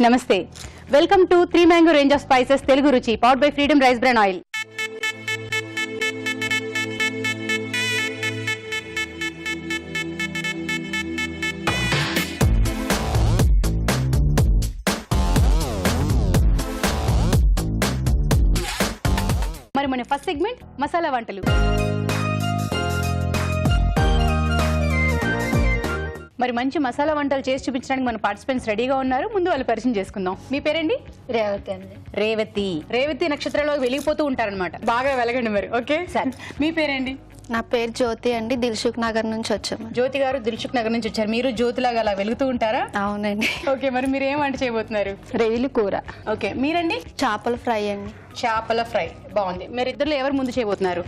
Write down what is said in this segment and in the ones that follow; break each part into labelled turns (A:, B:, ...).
A: నమస్తే, welcome to 3 mango range of spices Telugu Ruchi powered by Freedom rice bran oil. మరి మన first segment masala వంటలు. మరి మంచి మసాలా వంటలు చేసి చూపించడానికి మన పార్టిసిపెంట్స్ రెడీగా ఉన్నారు. ముందు వాళ్ళు పరిచయం చేసుకుందాం. మీ పేరండి?
B: రేవతి అండి.
A: రేవతి నక్షత్రంలో వెలిగిపోతూ ఉంటారనమాట. బాగా వెలగండి మరి. ఓకే సార్, మీ పేరేంటి?
B: నా పేరు జ్యోతి అండి. దిల్సుఖ్ నగర్ నుంచి వచ్చాము.
A: జ్యోతి గారు దిల్సుఖ్ నగర్ నుంచి వచ్చారు. మీరు జ్యోతిలాగా అలా వెలుగుతూ ఉంటారా?
B: అవునండి.
A: ఓకే, మరి మీరు ఏం వంట చేయబోతున్నారు?
B: రొయ్యల కూర.
A: ఓకే, మీరండి?
B: చేపల ఫ్రై అండి.
A: చేపల ఫ్రై బాగుంది. మీరు ఇద్దరు ఎవరు ముందు చేయబోతున్నారు?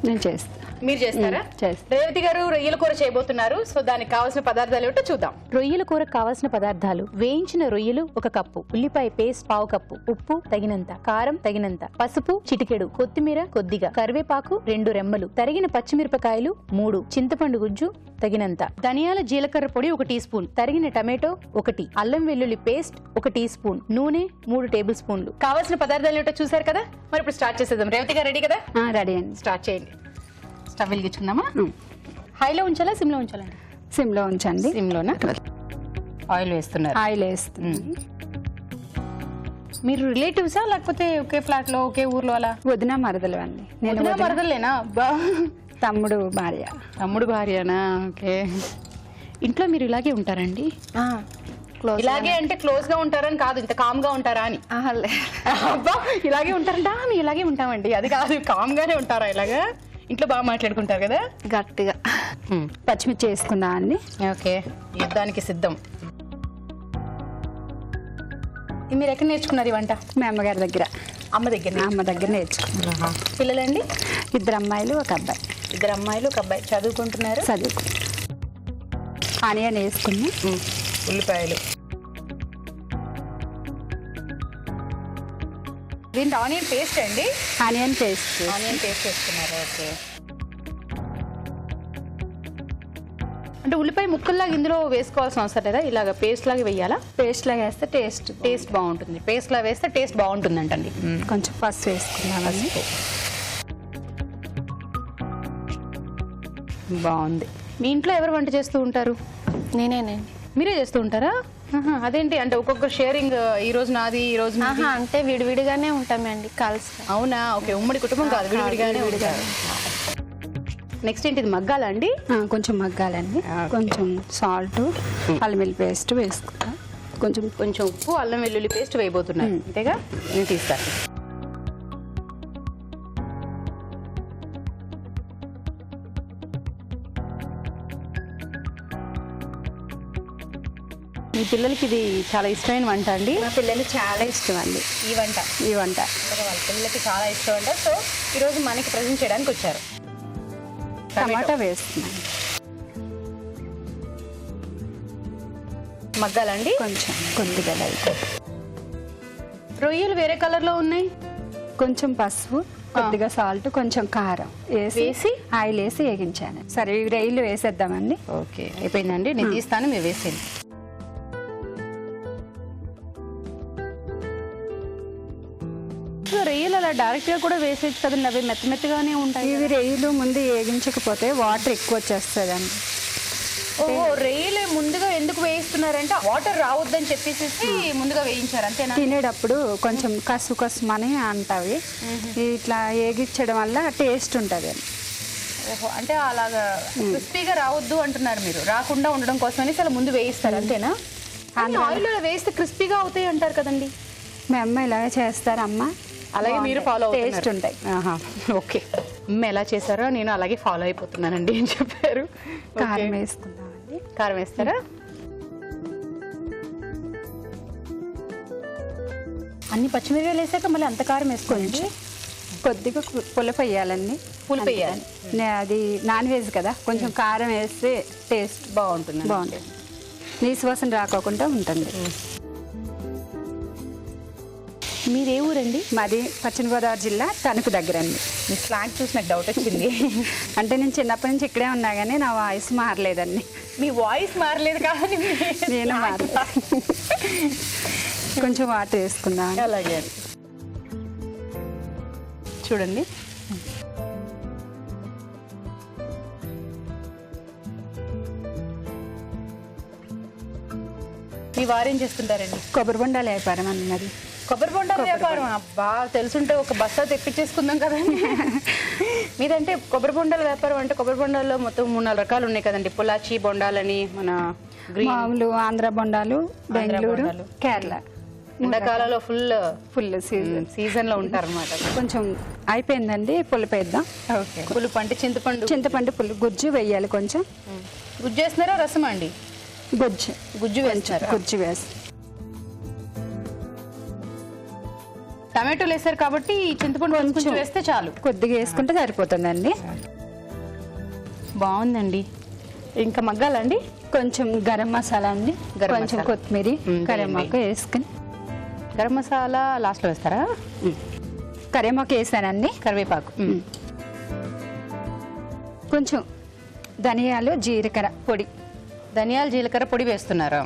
B: నేను చేస్తా.
A: మీరు చేస్తారా? రేవతి గారు రొయ్యల కూర చేయబోతున్నారు. సో దానికి కావాల్సిన పదార్థాలు ఏమిటో చూద్దాం. రొయ్యల కూరకు కావాల్సిన పదార్థాలు: వేయించిన రొయ్యలు 1 కప్పు, ఉల్లిపాయ పేస్ట్ 1/2 కప్పు, ఉప్పు తగినంత, కారం తగినంత, పసుపు చిటికెడు, కొత్తిమీర కొద్దిగా, కరివేపాకు 2 రెమ్మలు, తరిగిన పచ్చిమిరపకాయలు 3, చింతపండు గుజ్జు తగినంత, ధనియాల జీలకర్ర పొడి 1 టీ స్పూన్, తరిగిన టమాటో 1, అల్లం వెల్లుల్లి పేస్ట్ 1 టీ స్పూన్, నూనె 3 టేబుల్ స్పూన్లు. కావాల్సిన పదార్థాలు ఏమిటో చూసారు కదా. మరి ఇప్పుడు స్టార్ట్ చేసేద్దాం. రేవతి గారు రెడీ కదా?
B: రెడీ అండి.
A: స్టార్ట్ చేయండి. స్టవ్ వెలిగించుకుందామా? హైలో ఉంచాలా, సిమ్లో ఉంచాలండి?
B: సిమ్లో ఉంచండి.
A: సిమ్లోనా? ఆయిల్ వేస్తున్నారు.
B: ఆయిల్ వేస్తుంది.
A: మీరు రిలేటివ్సా లేకపోతే ఒకే ఫ్లాట్ లో ఒకే ఊర్లో అలా?
B: వదిన మరదలు అండి.
A: నేను మరదలేనా?
B: తమ్ముడు భార్య.
A: తమ్ముడు భార్యనా? ఓకే. ఇంట్లో మీరు ఇలాగే ఉంటారండి? ఇలాగే అంటే క్లోజ్ గా ఉంటారని కాదు, ఇంత కామ్ గా ఉంటారా అని. అబ్బా, ఇలాగే ఉంటారంట. మేము ఇలాగే ఉంటామండి. అది కాదు, కామ్ గానే ఉంటారా ఇలాగా? ఇంట్లో బాగా మాట్లాడుకుంటారు కదా?
B: గట్టిగా. పచ్చిమిర్చి వేసుకుందా అండి?
A: ఓకే, యుద్ధానికి సిద్ధం. మీరు ఎక్కడ నేర్చుకున్నారు ఈ వంట?
B: మీ అమ్మగారి దగ్గర.
A: అమ్మ దగ్గర?
B: అమ్మ దగ్గర నేర్చుకున్నా.
A: పిల్లలండి?
B: 2 అమ్మాయిలు 1 అబ్బాయి.
A: 2 అమ్మాయిలు 1 అబ్బాయి. చదువుకుంటున్నారు?
B: చదువుకు. ఆనియన్ వేసుకుని,
A: ఉల్లిపాయలు. దీంట్లో ఆనియన్ పేస్ట్ అండి?
B: Onion paste.
A: ఆనియన్ పేస్ట్ వేసుకున్నారు. ఓకే. అంటే ఉల్లిపాయ ముక్కల్లాగా ఇందులో వేసుకోవాల్సిన అవసరం లేదా? ఇలాగ పేస్ట్ లాగా వేయాలా?
B: పేస్ట్ లాగా వేస్తే టేస్ట్
A: బాగుంటుంది. పేస్ట్ లాగా వేస్తే టేస్ట్ బాగుంటుంది అంటండి.
B: కొంచెం పసుపు వేసుకున్నామండి.
A: బాగుంది. మీ ఇంట్లో ఎవరు వంట చేస్తూ ఉంటారు?
B: నేనేనండి.
A: మీరే చేస్తూ ఉంటారా? అదేంటి అంటే ఒక్కొక్కరు షేరింగ్, ఈ రోజు నాది, ఈ రోజు
B: అంటే విడివిడిగానే ఉంటామండి, కలిసి.
A: అవునా? ఓకే, ఉమ్మడి కుటుంబం కాదు, విడివిడిగానే. నెక్స్ట్ ఏంటి? ఇది మగ్గాలా అండి?
B: కొంచెం మగ్గాలండి. కొంచెం సాల్ట్, అల్లం వెల్లుల్లి పేస్ట్ వేసుకుంటా.
A: కొంచెం ఉప్పు, అల్లం వెల్లుల్లి పేస్ట్ వేయబోతున్నారు అంతేగా? నేను తీస్తాను. మీ పిల్లలకి ఇది చాలా ఇష్టమైన వంట అండి?
B: మా పిల్లలకి చాలా ఇష్టం అండి
A: ఈ వంట. వాళ్ళ పిల్లలకి చాలా ఇష్టం అంట. సో ఈరోజు మనకి ప్రజెంట్ చేయడానికి వచ్చారు.
B: టమాటా వేస్తున్నాను.
A: మగ్గాలండి
B: కొంచెం, కొద్దిగా లైట్.
A: రొయ్యలు వేరే కలర్ లో ఉన్నాయి.
B: కొంచెం పసుపు, కొద్దిగా సాల్ట్, కొంచెం కారం వేసి ఆయిల్ వేసి వేగించాను. సరే, ఈ రొయ్యలు వేసేద్దామండి.
A: ఓకే, అయిపోయిందండి. నేను తీస్తాను, మీరు వేసేయండి. రొయ్యలు అలా డైరెక్ట్ గా కూడా వేసేది కదండి, అవి మెత్తగానే ఉంటాయి.
B: ఇవి రొయ్యలు ముందు వేగించకపోతే వాటర్ ఎక్కువ వచ్చేస్తుందండి.
A: ఓహో, రొయ్యలు ముందుగా ఎందుకు వేయిస్తున్నారంటే వాటర్ రావద్దని చెప్పేసి ముందుగా వేయించారు అంతేనా?
B: తినేటప్పుడు కొంచెం కసుమని అంటావి. ఇట్లా వేగించడం వల్ల టేస్ట్ ఉంటుంది.
A: ఓహో, అంటే అలాగా క్రిస్పీగా రావద్దు అంటున్నారు మీరు. రాకుండా ఉండడం కోసమని అలా ముందు వేయిస్తారు అంతేనా? ఆయిల్ వేస్తే క్రిస్పీగా అవుతాయి అంటారు కదండి.
B: మీ అమ్మ ఇలాగే చేస్తారు. అమ్మ
A: అలాగే మీరు ఫాలో అవుతారు.
B: టేస్ట్ ఉంటాయి.
A: ఓకే, అమ్మ ఎలా చేశారో నేను అలాగే ఫాలో అయిపోతున్నానండి అని చెప్పారు.
B: కారం వేసుకుందామండి.
A: కారం వేస్తారా? అన్ని పచ్చిమిరపకాయలు వేసాక మళ్ళీ అంత కారం వేసుకోండి.
B: కొద్దిగా పులుపు వేయాలండి.
A: పులుపు వేయాలి.
B: అది నాన్ వెజ్ కదా, కొంచెం కారం వేస్తే టేస్ట్ బాగుంటుంది. నీసు వాసన రాకోకుండా ఉంటుంది.
A: మీరే ఊరండి?
B: మాది పశ్చిమ గోదావరి జిల్లా తణుకు దగ్గర అండి.
A: మీ స్లాంగ్ చూసి నాకు డౌట్ వచ్చింది.
B: అంటే నేను చిన్నప్పటి నుంచి ఇక్కడే ఉన్నా కానీ నా వాయిస్ మారలేదండి.
A: మీ వాయిస్ మారలేదు కానీ
B: నేను మారలేదు. కొంచెం వాటర్ వేసుకుందాం.
A: అలాగే చూడండి. మీ వారు ఏం చేస్తుంటారండి?
B: కొబ్బరి బొండాల వ్యాపారం అన్నది.
A: కొబ్బరి బొండాల వ్యాపారం? అబ్బా, తెలుసుంటే ఒక బస్తా తెప్పించేసుకుందాం కదండి. మీదంటే కొబ్బరి బొండాల వ్యాపారం అంటే కొబ్బరి బొండాల్లో మొత్తం 3-4 రకాలు ఉన్నాయి కదండి. పొలాచి బొండాలని, మన
B: మామూలు ఆంధ్ర బొండాలు, బెంగళూరు, కేరళ.
A: ఎండాకాలంలో ఫుల్
B: సీజన్
A: లో ఉంటారు అనమాట.
B: కొంచెం అయిపోయిందండి, పులుపు వేద్దాం.
A: ఓకే. పులుపు అంటే
B: చింతపండు పులుపు గుజ్జు వేయాలి. కొంచెం
A: గుజ్జు వేస్తున్నారా రసం అండి? గుజ్జు వేస్తారు.
B: గుజ్జు వేసి
A: టమాటోలు వేస్తారు కాబట్టి చింతపండు కొంచెం వేస్తే చాలు.
B: కొద్దిగా వేసుకుంటే సరిపోతుందండి.
A: బాగుందండి. ఇంకా మగ్గాలండి.
B: కొంచెం గరం మసాలా అండి, కొంచెం కొత్తిమీర, కరివేపాకు వేసుకుని.
A: గరం మసాలా లాస్ట్ లో వేస్తారా?
B: కరివేపాకు వేసానండి.
A: కరివేపాకు,
B: కొంచెం ధనియాలు, జీలకర్ర పొడి.
A: ధనియాలు జీలకర్ర పొడి వేస్తున్నారా?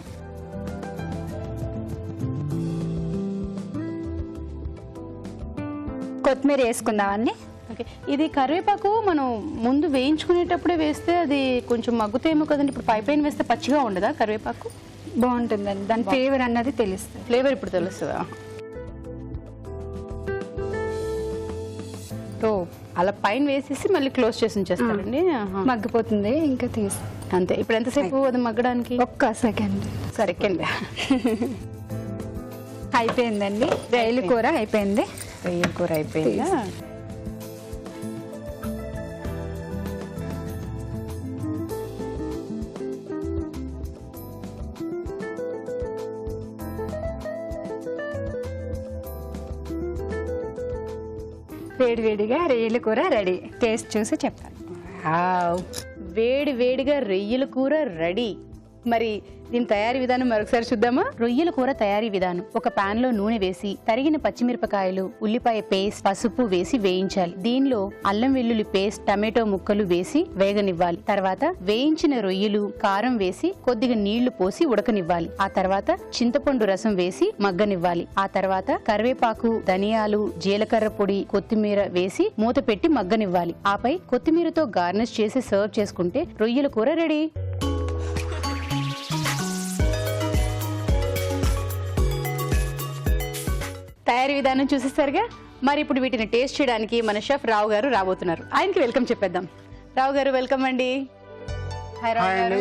B: కొత్తిమీర వేసుకుందామండి.
A: ఓకే. ఇది కరివేపాకు మనం ముందు వేయించుకునేటప్పుడే వేస్తే అది కొంచెం మగ్గుతేమో కదండి. ఇప్పుడు పైపైన వేస్తే పచ్చిగా ఉండదా కరివేపాకు?
B: బాగుంటుందండి, దాని ఫ్లేవర్ అన్నది తెలుస్తుంది.
A: ఫ్లేవర్ ఇప్పుడు తెలుస్తుందా? సో అలా పైన వేసేసి మళ్ళీ క్లోజ్ చేసి ఉంచేస్తారండి.
B: మగ్గిపోతుంది, ఇంకా తీసి
A: అంతే. ఇప్పుడు ఎంతసేపు అది మగ్గడానికి?
B: ఒక్క సెకండ్.
A: సెకండ్.
B: అయిపోయిందండి. రొయ్యల కూర అయిపోయింది.
A: రొయ్యల కూర అయిపోయిందా?
B: వేడివేడిగా రొయ్యల కూర రెడీ. టేస్ట్ చూసి చెప్తాను.
A: వేడి వేడిగా రొయ్యల కూర రెడీ. మరి దీని తయారీ విధానం మరొకసారి చూద్దామా? రొయ్యల కూర తయారీ విధానం: ఒక పాన్ లో నూనె వేసి తరిగిన పచ్చిమిరపకాయలు, ఉల్లిపాయ పేస్ట్, పసుపు వేసి వేయించాలి. దీనిలో అల్లం వెల్లుల్లి పేస్ట్, టమాటో ముక్కలు వేసి వేగనివ్వాలి. తర్వాత వేయించిన రొయ్యలు, కారం వేసి కొద్దిగా నీళ్లు పోసి ఉడకనివ్వాలి. ఆ తర్వాత చింతపండు రసం వేసి మగ్గనివ్వాలి. ఆ తర్వాత కరివేపాకు, ధనియాలు, జీలకర్ర పొడి, కొత్తిమీర వేసి మూత పెట్టి మగ్గనివ్వాలి. ఆపై కొత్తిమీరతో గార్నిష్ చేసి సర్వ్ చేసుకుంటే రొయ్యల కూర రెడీ. తయారీ విధానం చూసేసరిగా. మరి ఇప్పుడు వీటిని టేస్ట్ చేయడానికి మన షెఫ్ రావు గారు రాబోతున్నారు. ఆయనకి వెల్కమ్ చెప్పేద్దాం. రావు గారు, వెల్కమ్ అండి. హాయ్ రావు గారు.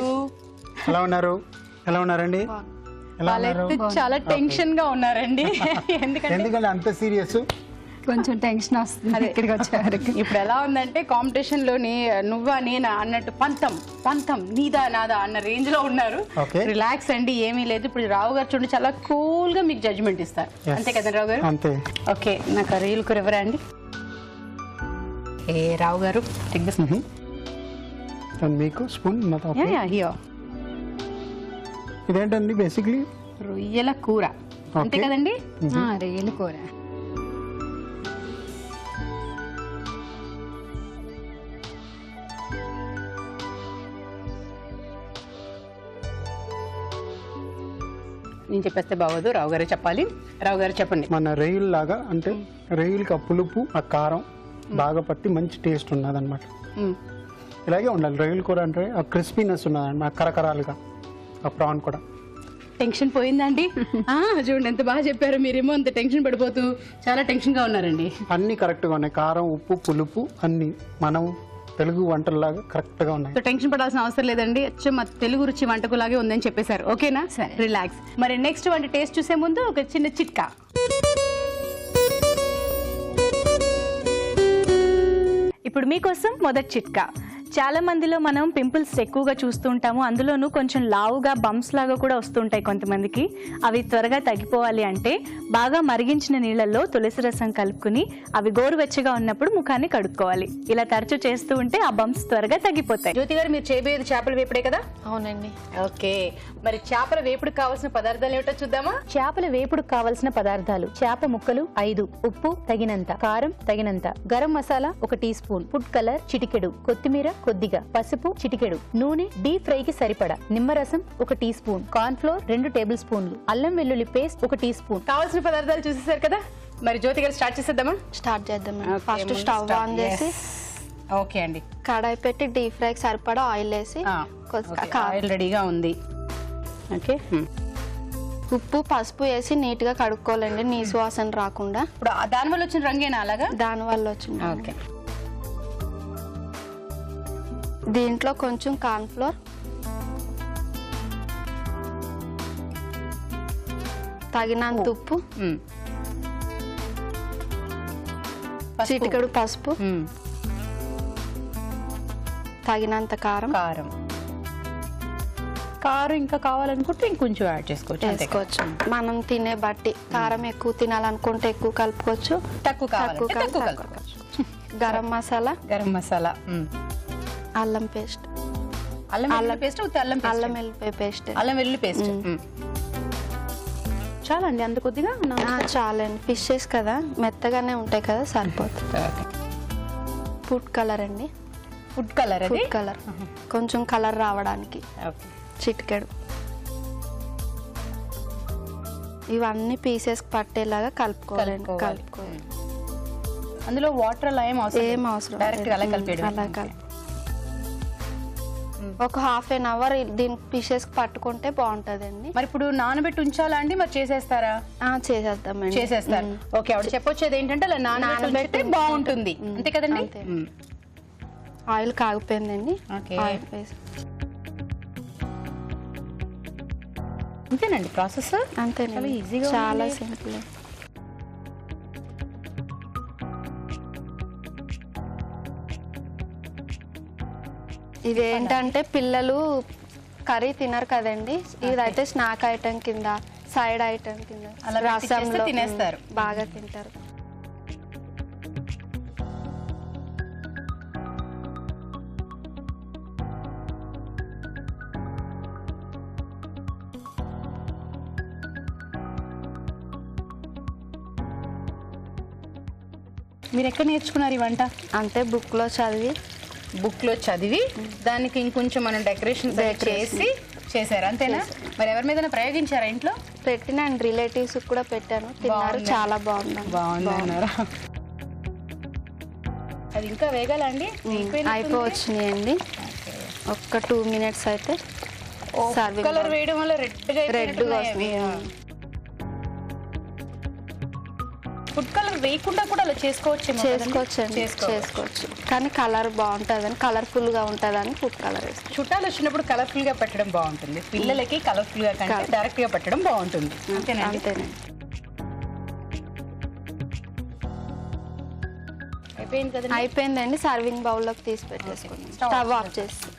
C: ఎలా ఉన్నారు? ఎలా ఉన్నారండి?
A: చాలా టెన్షన్ గా ఉన్నారండి.
C: ఎందుకంటే అంత సీరియస్?
B: కొంచెం టెన్షన్ వస్తుంది ఇక్కడికి వచ్చారు.
A: ఇప్పుడు ఎలా ఉందంటే కాంపిటీషన్ లోని నువ్వా నేనా అన్నట్టు పంతం నీదా నాదా అన్న రేంజ్ లో ఉన్నారు. రిలాక్స్ అండి, ఏమీ లేదు. ఇప్పుడు రావు గారు చూడండి, చాలా కూల్ గా మీకు జడ్జిమెంట్ ఇస్తారు. అంతే కదా రావు గారు?
C: అంతే.
A: ఓకే, నాకు రొయ్యల కూర ఎవరా అండి? రావు గారు
C: మీకు స్పూన్. ఇదేంటండి బేసిక్లీ?
A: రొయ్యల కూర, అంతే కదండి?
B: రొయ్యల కూర.
A: నేను చెప్పేస్తే బాగోదు, రావు గారు చెప్పాలి. రావు గారు చెప్పండి.
C: మన రొయ్యల లాగా, అంటే రొయ్యలకి ఆ పులుపు, ఆ కారం బాగా పట్టి మంచి టేస్ట్ ఉన్నదన్నమాట. ఇలాగే ఉండాలి రొయ్యల కూర అంటే. ఆ క్రిస్పీనెస్ ఉన్నదండి, ఆ కరకరాలుగా. ఆ ప్రాన్ కూడా.
A: టెన్షన్ పోయిందండి. చూడండి ఎంత బాగా చెప్పారు. మీరేమో అంత టెన్షన్ పడిపోతూ చాలా టెన్షన్ గా ఉన్నారండి.
C: అన్ని కరెక్ట్ గా ఉన్నాయి. కారం, ఉప్పు, పులుపు అన్ని మనం తెలుగు వంటల్లాగా కరెక్ట్ గా ఉన్నాయి.
A: టెన్షన్ పడాల్సిన అవసరం లేదండి. మా తెలుగు రుచి వంటకులాగే ఉందని చెప్పేశారు. ఓకేనా? రిలాక్స్. మరి నెక్స్ట్ వంట టేస్ట్ చూసే ముందు ఒక చిన్న చిట్కా. ఇప్పుడు మీకోసం మొదటి చిట్కా.
D: చాలా మందిలో మనం పింపుల్స్ ఎక్కువగా చూస్తుంటాము, అందులోనూ కొంచెం లావుగా బంప్స్ లాగా కూడా వస్తుంటాయి కొంతమందికి. అవి త్వరగా తగ్గిపోవాలి అంటే బాగా మరిగించిన నీళ్ళల్లో తులసి రసం కలుపుకుని అవి గోరువెచ్చగా ఉన్నప్పుడు ముఖాన్ని కడుక్కోవాలి. ఇలా తరచూ చేస్తూ ఉంటే ఆ బంప్స్ త్వరగా తగ్గిపోతాయి.
A: జ్యోతి గారు, మీరు చేయబోయేది చేపల వేపుడే కదా?
E: అవునండి.
A: ఓకే, మరి చేపల వేపుడు కావాల్సిన పదార్థాలు ఏమిటో చూద్దామా?
F: చేపల వేపుడు కావలసిన పదార్థాలు: చేప ముక్కలు 5, ఉప్పు తగినంత, కారం తగినంత, garam masala 1 teaspoon, food colour చిటికెడు, కొత్తిమీర కొద్దిగా, పసుపు చిటికెడు, నూనె డీప్ ఫ్రై కి సరిపడా, నిమ్మరసం 1 teaspoon, cornflour 2 table స్పూన్లు, అల్లం వెల్లుల్లి పేస్ట్ 1 టీ స్పూన్.
A: కావాల్సిన పదార్థాలు చూసేసారు కదా, మరి జ్యోతి గారు స్టార్ట్ చేసేద్దామా?
E: స్టార్ట్ చేద్దామండి. ఫస్ట్ స్టవ్ ఆన్ చేసి
A: ఓకే అండి,
E: కడాయి పెట్టి డీప్ ఫ్రైకి సరిపడా ఆయిల్ వేసి
A: ఆయిల్ రెడీగా ఉంది. ఓకే,
E: ఉప్పు పసుపు వేసి నీట్ గా కడుక్కోవాలండి, నీసు వాసన రాకుండా.
A: ఇప్పుడు దాని వల్ల వచ్చిన రంగేనా అలాగా?
E: దాని వల్ల వచ్చింది.
A: ఓకే,
E: దీంట్లో కొంచెం కార్న్ ఫ్లోర్, తగినంత ఉప్పు, చిటికెడు పసుపు, తగినంత కారం
A: కారం ఇంకా కావాలనుకుంటే ఇంకొంచెం యాడ్ చేసుకోవచ్చు.
E: మనం తినే బట్టి కారం ఎక్కువ తినాలనుకుంటే ఎక్కువ కలుపుకోవచ్చు,
A: తక్కువ
E: కలుపుకోవచ్చు. గరం మసాలా, అల్లం పేస్ట్,
A: అల్లం
E: వెల్లిపాయ పేస్ట్,
A: అల్లం వెల్లుల్లి పేస్ట్ చాలా అండి, అంత కొద్దిగా
E: చాలండి. ఫిషెస్ కదా మెత్తగానే ఉంటాయి కదా, సరిపోతుంది. ఫుడ్ కలర్ అండి,
A: ఫుడ్ కలర్
E: కొంచెం కలర్ రావడానికి చిటికెడు. ఇవన్నీ పీసెస్ పట్టేలాగా కలుపుకోవాలి.
A: అందులో వాటర్ అలా ఏం
E: అవసరం
A: డైరెక్ట్ అలా కలిపి
E: ఒక హాఫ్ అన్ అవర్ దీని పీసెస్ పట్టుకుంటే బాగుంటదండి.
A: మరి ఇప్పుడు నానబెట్టి ఉంచాలా అండి, మరి చేసేస్తారా?
E: చేసేద్దామండి.
A: చేసేస్తారు. ఓకే, ఆవిడ చెప్పొచ్చేది ఏంటంటే అలా నానబెట్టి బాగుంటుంది, అంతే కదండి?
E: ఆయిల్ కాగిపోయిందండి.
A: ఆయిల్ వేసి అంతేనండి ప్రాసెస్.
E: అంతేనండి, చాలా సింపుల్. ఇదేంటంటే పిల్లలు కర్రీ తినరు కదండి, ఇదైతే స్నాక్ ఐటమ్ కింద, సైడ్ ఐటమ్ కింద రసంలో
A: తినేస్తారు,
E: బాగా తింటారు.
A: మీరు ఎక్కడ నేర్చుకున్నారు ఈ వంట?
E: అంటే బుక్ లో చదివి
A: దానికి ఇంకొంచెం మనం డెకరేషన్ చేసి చేశారు, అంతేనా? మరి ఎవరి మీద ప్రయోగించారా ఇంట్లో?
E: పెట్టినండి, రిలేటివ్స్ కూడా పెట్టాను, తిన్నారు, చాలా
A: బాగుందన్నారా? అది ఇంకా వేగాలండి?
E: అయిపోవచ్చున్నాయండి, ఒక్క 2 మినిట్స్ అయితే.
A: కలర్ వేయడం వల్ల రెడ్గా ఫుడ్ కలర్ వేయకుండా కూడా అలా
E: చేసుకోవచ్చు, కానీ కలర్ బాగుంటుందని, కలర్ఫుల్ గా ఉంటుందని ఫుడ్ కలర్ వేస్తాం.
A: చుట్టాలు వచ్చినప్పుడు కలర్ఫుల్ గా పెట్టడం బాగుంటుంది, పిల్లలకి కలర్ఫుల్ గా కంటే డైరెక్ట్ గా పెట్టడం బాగుంటుంది, అంతేనండి?
E: అయిపోయిందండి. సర్వింగ్ బౌల్లోకి తీసి పెట్టేసుకున్నాం. స్టవ్ ఆఫ్ చేసి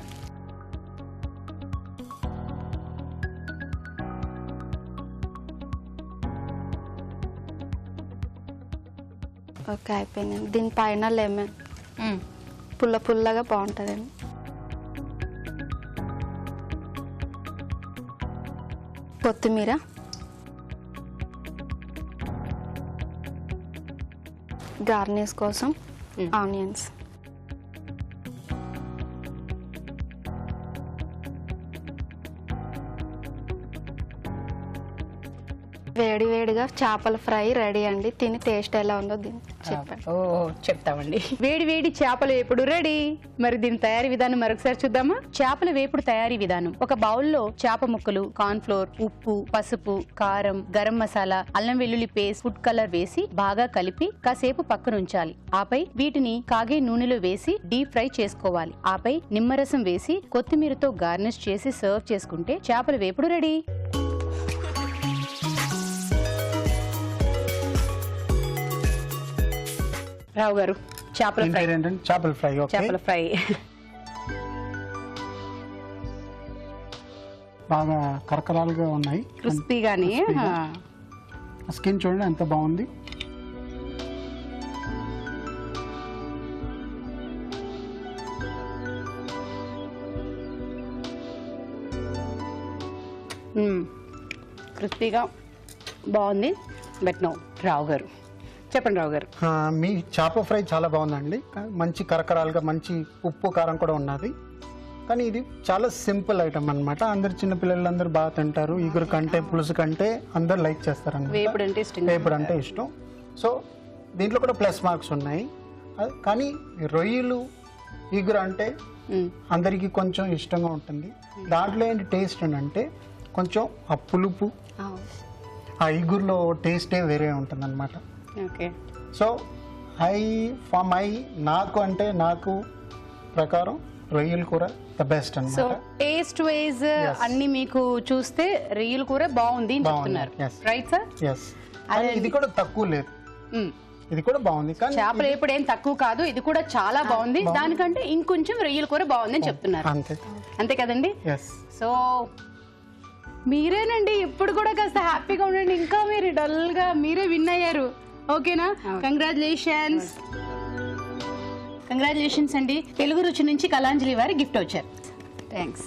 E: ఓకే, అయిపోయిందండి. దీనిపైన లెమన్ పుల్లగా బాగుంటుందండి. కొత్తిమీర, గార్నిష్ కోసం ఆనియన్స్, వేడివేడిగా చేపల ఫ్రై రెడీ అండి. తిని టేస్ట్ ఎలా ఉందో చెప్పండి.
A: చెప్తామండి. వేడి చేపల వేపుడు రెడీ. మరి దీని తయారీ విధానం మరొకసారి చూద్దామా? చేపల వేపుడు తయారీ విధానం: ఒక బౌల్లో చేప ముక్కలు, కార్న్ ఫ్లోర్, ఉప్పు, పసుపు, కారం, గరం మసాలా, అల్లం వెల్లుల్లి పేస్ట్, ఫుడ్ కలర్ వేసి బాగా కలిపి కాసేపు పక్కన ఉంచాలి. ఆపై వీటిని కాగే నూనెలో వేసి డీప్ ఫ్రై చేసుకోవాలి. ఆపై నిమ్మరసం వేసి కొత్తిమీరతో గార్నిష్ చేసి సర్వ్ చేసుకుంటే చేపల వేపుడు రెడీ. రావు గారు, చేపల ఫ్రై.
C: చేపల ఫ్రై. బాగా కరకరాలుగా ఉన్నాయి.
A: క్రిస్పీగాని
C: స్కిన్ చూడండి ఎంత బాగుంది.
A: క్రిస్పీగా బాగుంది. బట్ నో రావు గారు చెప్పండి. రావు గారు
C: మీ చేప ఫ్రై చాలా బాగుందండి. మంచి కరకరాలుగా మంచి ఉప్పు కారం కూడా ఉన్నది. కానీ ఇది చాలా సింపుల్ ఐటమ్ అన్నమాట. అందరు చిన్న పిల్లలందరూ బాగా తింటారు. ఇగురు కంటే పులుసు కంటే అందరు లైక్ చేస్తారు అన్నమాట. వేపుడు అంటే ఇష్టం. సో దీంట్లో కూడా ప్లస్ మార్క్స్ ఉన్నాయి. కానీ రొయ్యలు ఇగురు అంటే అందరికీ కొంచెం ఇష్టంగా ఉంటుంది. దాంట్లో ఏంటి టేస్ట్ అంటే కొంచెం ఆ పులుపు ఆ ఇగురులో టేస్టే వేరే ఉంటుంది అన్నమాట.
A: ఓకే.
C: సో నాకు ప్రకారం రొయ్యల కూర ద బెస్ట్
A: సో
C: అన్నమాట.
A: టేస్ట్ వైజ్ అన్ని మీకు చూస్తే రొయ్యల కూర బాగుంది అని చెప్తున్నారు. Right sir?
C: ఎస్. ఇది కూడా తక్కువ లేదు, ఇది కూడా బాగుంది. కానీ
A: చేపలు ఎప్పుడు ఏం తక్కువ కాదు, ఇది కూడా చాలా బాగుంది. దానికంటే ఇంకొంచెం రొయ్యల కూర బాగుంది అని చెప్తున్నారు. అంతే కదండి? సో మీరేనండి ఇప్పుడు కూడా కాస్త హ్యాపీగా ఉండండి. ఇంకా మీరు డల్ గా మీరే విన్ అయ్యారు. ఓకేనా? కంగ్రాచులేషన్స్. కంగ్రాచులేషన్స్ అండి. తెలుగు రుచి నుంచి కళాంజలి వారి గిఫ్ట్ వచ్చారు.
B: థ్యాంక్స్.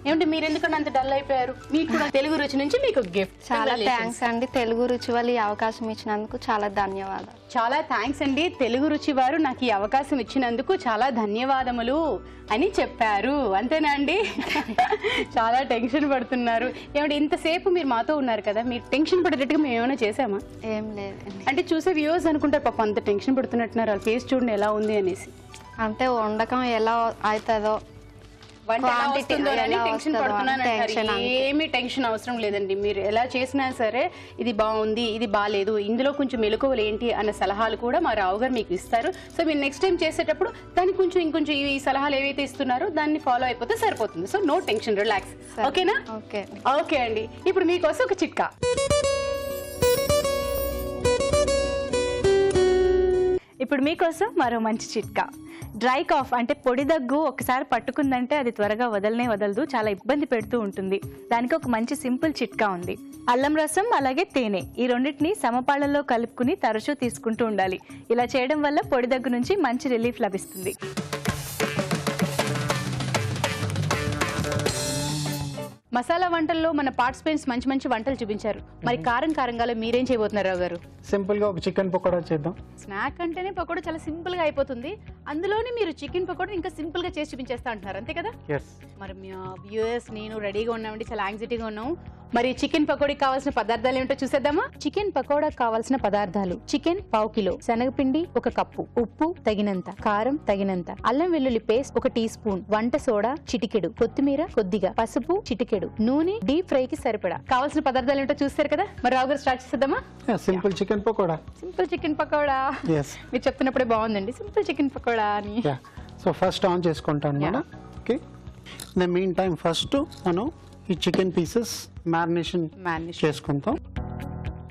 A: ఏమంటే మీరు ఎందుకన్నా అంత డల్ అయిపోయారు? మీకు కూడా తెలుగు రుచి నుంచి మీకు గిఫ్ట్.
E: చాలా థ్యాంక్స్ అండి. తెలుగు రుచి వాళ్ళు ఈ అవకాశం ఇచ్చినందుకు చాలా ధన్యవాదాలు.
A: చాలా థ్యాంక్స్ అండి. తెలుగు రుచి వారు నాకు ఈ అవకాశం ఇచ్చినందుకు చాలా ధన్యవాదములు అని చెప్పారు. అంతేనా అండి? చాలా టెన్షన్ పడుతున్నారు. ఏమంటే ఇంతసేపు మీరు మాతో ఉన్నారు కదా, మీరు టెన్షన్ పడేటట్టుగా మేము ఏమైనా చేసామా?
E: ఏం లేదండి.
A: అంటే చూసే వ్యూవర్స్ అనుకుంటారు పాప అంత టెన్షన్ పడుతున్నట్టున్నారు, వాళ్ళ ఫేస్ చూడండి ఎలా ఉంది అనేసి.
E: అంటే వండకం ఎలా అవుతుందో,
A: ఏమీ టెన్షన్ అవసరం లేదండి. మీరు ఎలా చేసినా సరే ఇది బాగుంది, ఇది బాగాలేదు, ఇందులో కొంచెం మెలకువలు ఏంటి అన్న సలహాలు కూడా మా రావు గారు మీకు ఇస్తారు. సో మీరు నెక్స్ట్ టైం చేసేటప్పుడు దానికి కొంచెం ఇంకొంచెం ఈ సలహాలు ఏవైతే ఇస్తున్నారో దాన్ని ఫాలో అయిపోతే సరిపోతుంది. So no tension, relax. ఓకేనా? ఓకే అండి. ఇప్పుడు మీకోసం ఒక చిట్కా.
D: ఇప్పుడు మీకోసం మరో మంచి చిట్కా. డ్రై కాఫ్ అంటే పొడి దగ్గు ఒకసారి పట్టుకుందంటే అది త్వరగా వదలదు, చాలా ఇబ్బంది పెడుతూ ఉంటుంది. దానికి ఒక మంచి సింపుల్ చిట్కా ఉంది. అల్లం రసం అలాగే తేనె ఈ రెండింటిని సమపాళ్లలో కలుపుకుని తరచూ తీసుకుంటూ ఉండాలి. ఇలా చేయడం వల్ల పొడి దగ్గు నుంచి మంచి రిలీఫ్ లభిస్తుంది.
A: మసాలా వంటల్లో మన పార్టిసిపెంట్స్ మంచి మంచి వంటలు చూపించారు. మరి కారంగా మీరేం చేయబోతున్నారు రావు గారు?
C: సింపుల్ గా ఒక చికెన్ పకోడా చేద్దాం.
A: స్నాక్ అంటేనే పకోడా చాలా సింపుల్ గా అయిపోతుంది. అందులోనే మీరు చికెన్ పకోడా ఇంకా సింపుల్ గా చేసి చూపించేస్తా అంటున్నారు, అంతే కదా? మరి మా వ్యూయర్స్ నేను రెడీగా ఉన్నామండి, చాలా యాంగ్జైటీగా ఉన్నాం. మరి చికెన్ పకోడీకి కావాల్సిన పదార్థాలు ఏమిటో చూసేద్దామా? చికెన్ పకోడా కావాల్సిన పదార్థాలు: చికెన్ 1/2 కిలో, శనగపిండి 1 కప్పు, ఉప్పు తగినంత, కారం తగినంత, అల్లం వెల్లుల్లి పేస్ట్ 1 టీ స్పూన్, వంట సోడా చిటికెడు, కొత్తిమీర కొద్దిగా, పసుపు చిటికెడు, నూనె డీప్ ఫ్రై కి సరిపడా. కావాల్సిన పదార్థాలు ఏమిటో చూస్తారు కదా, మరి రావు గారు స్టార్ట్ చేద్దామా?
C: Simple chicken pakoda.
A: Simple chicken pakoda మీరు చెప్తున్నప్పుడే బాగుందండి, సింపుల్ చికెన్ పకోడా అని.
C: సో ఫస్ట్ ఆన్ చేసుకుంటాను అన్నమాట. Okay. In the mean time first మనం ఈ చికెన్ పీసెస్ మ్యారినేషన్ చేసుకుంటాం.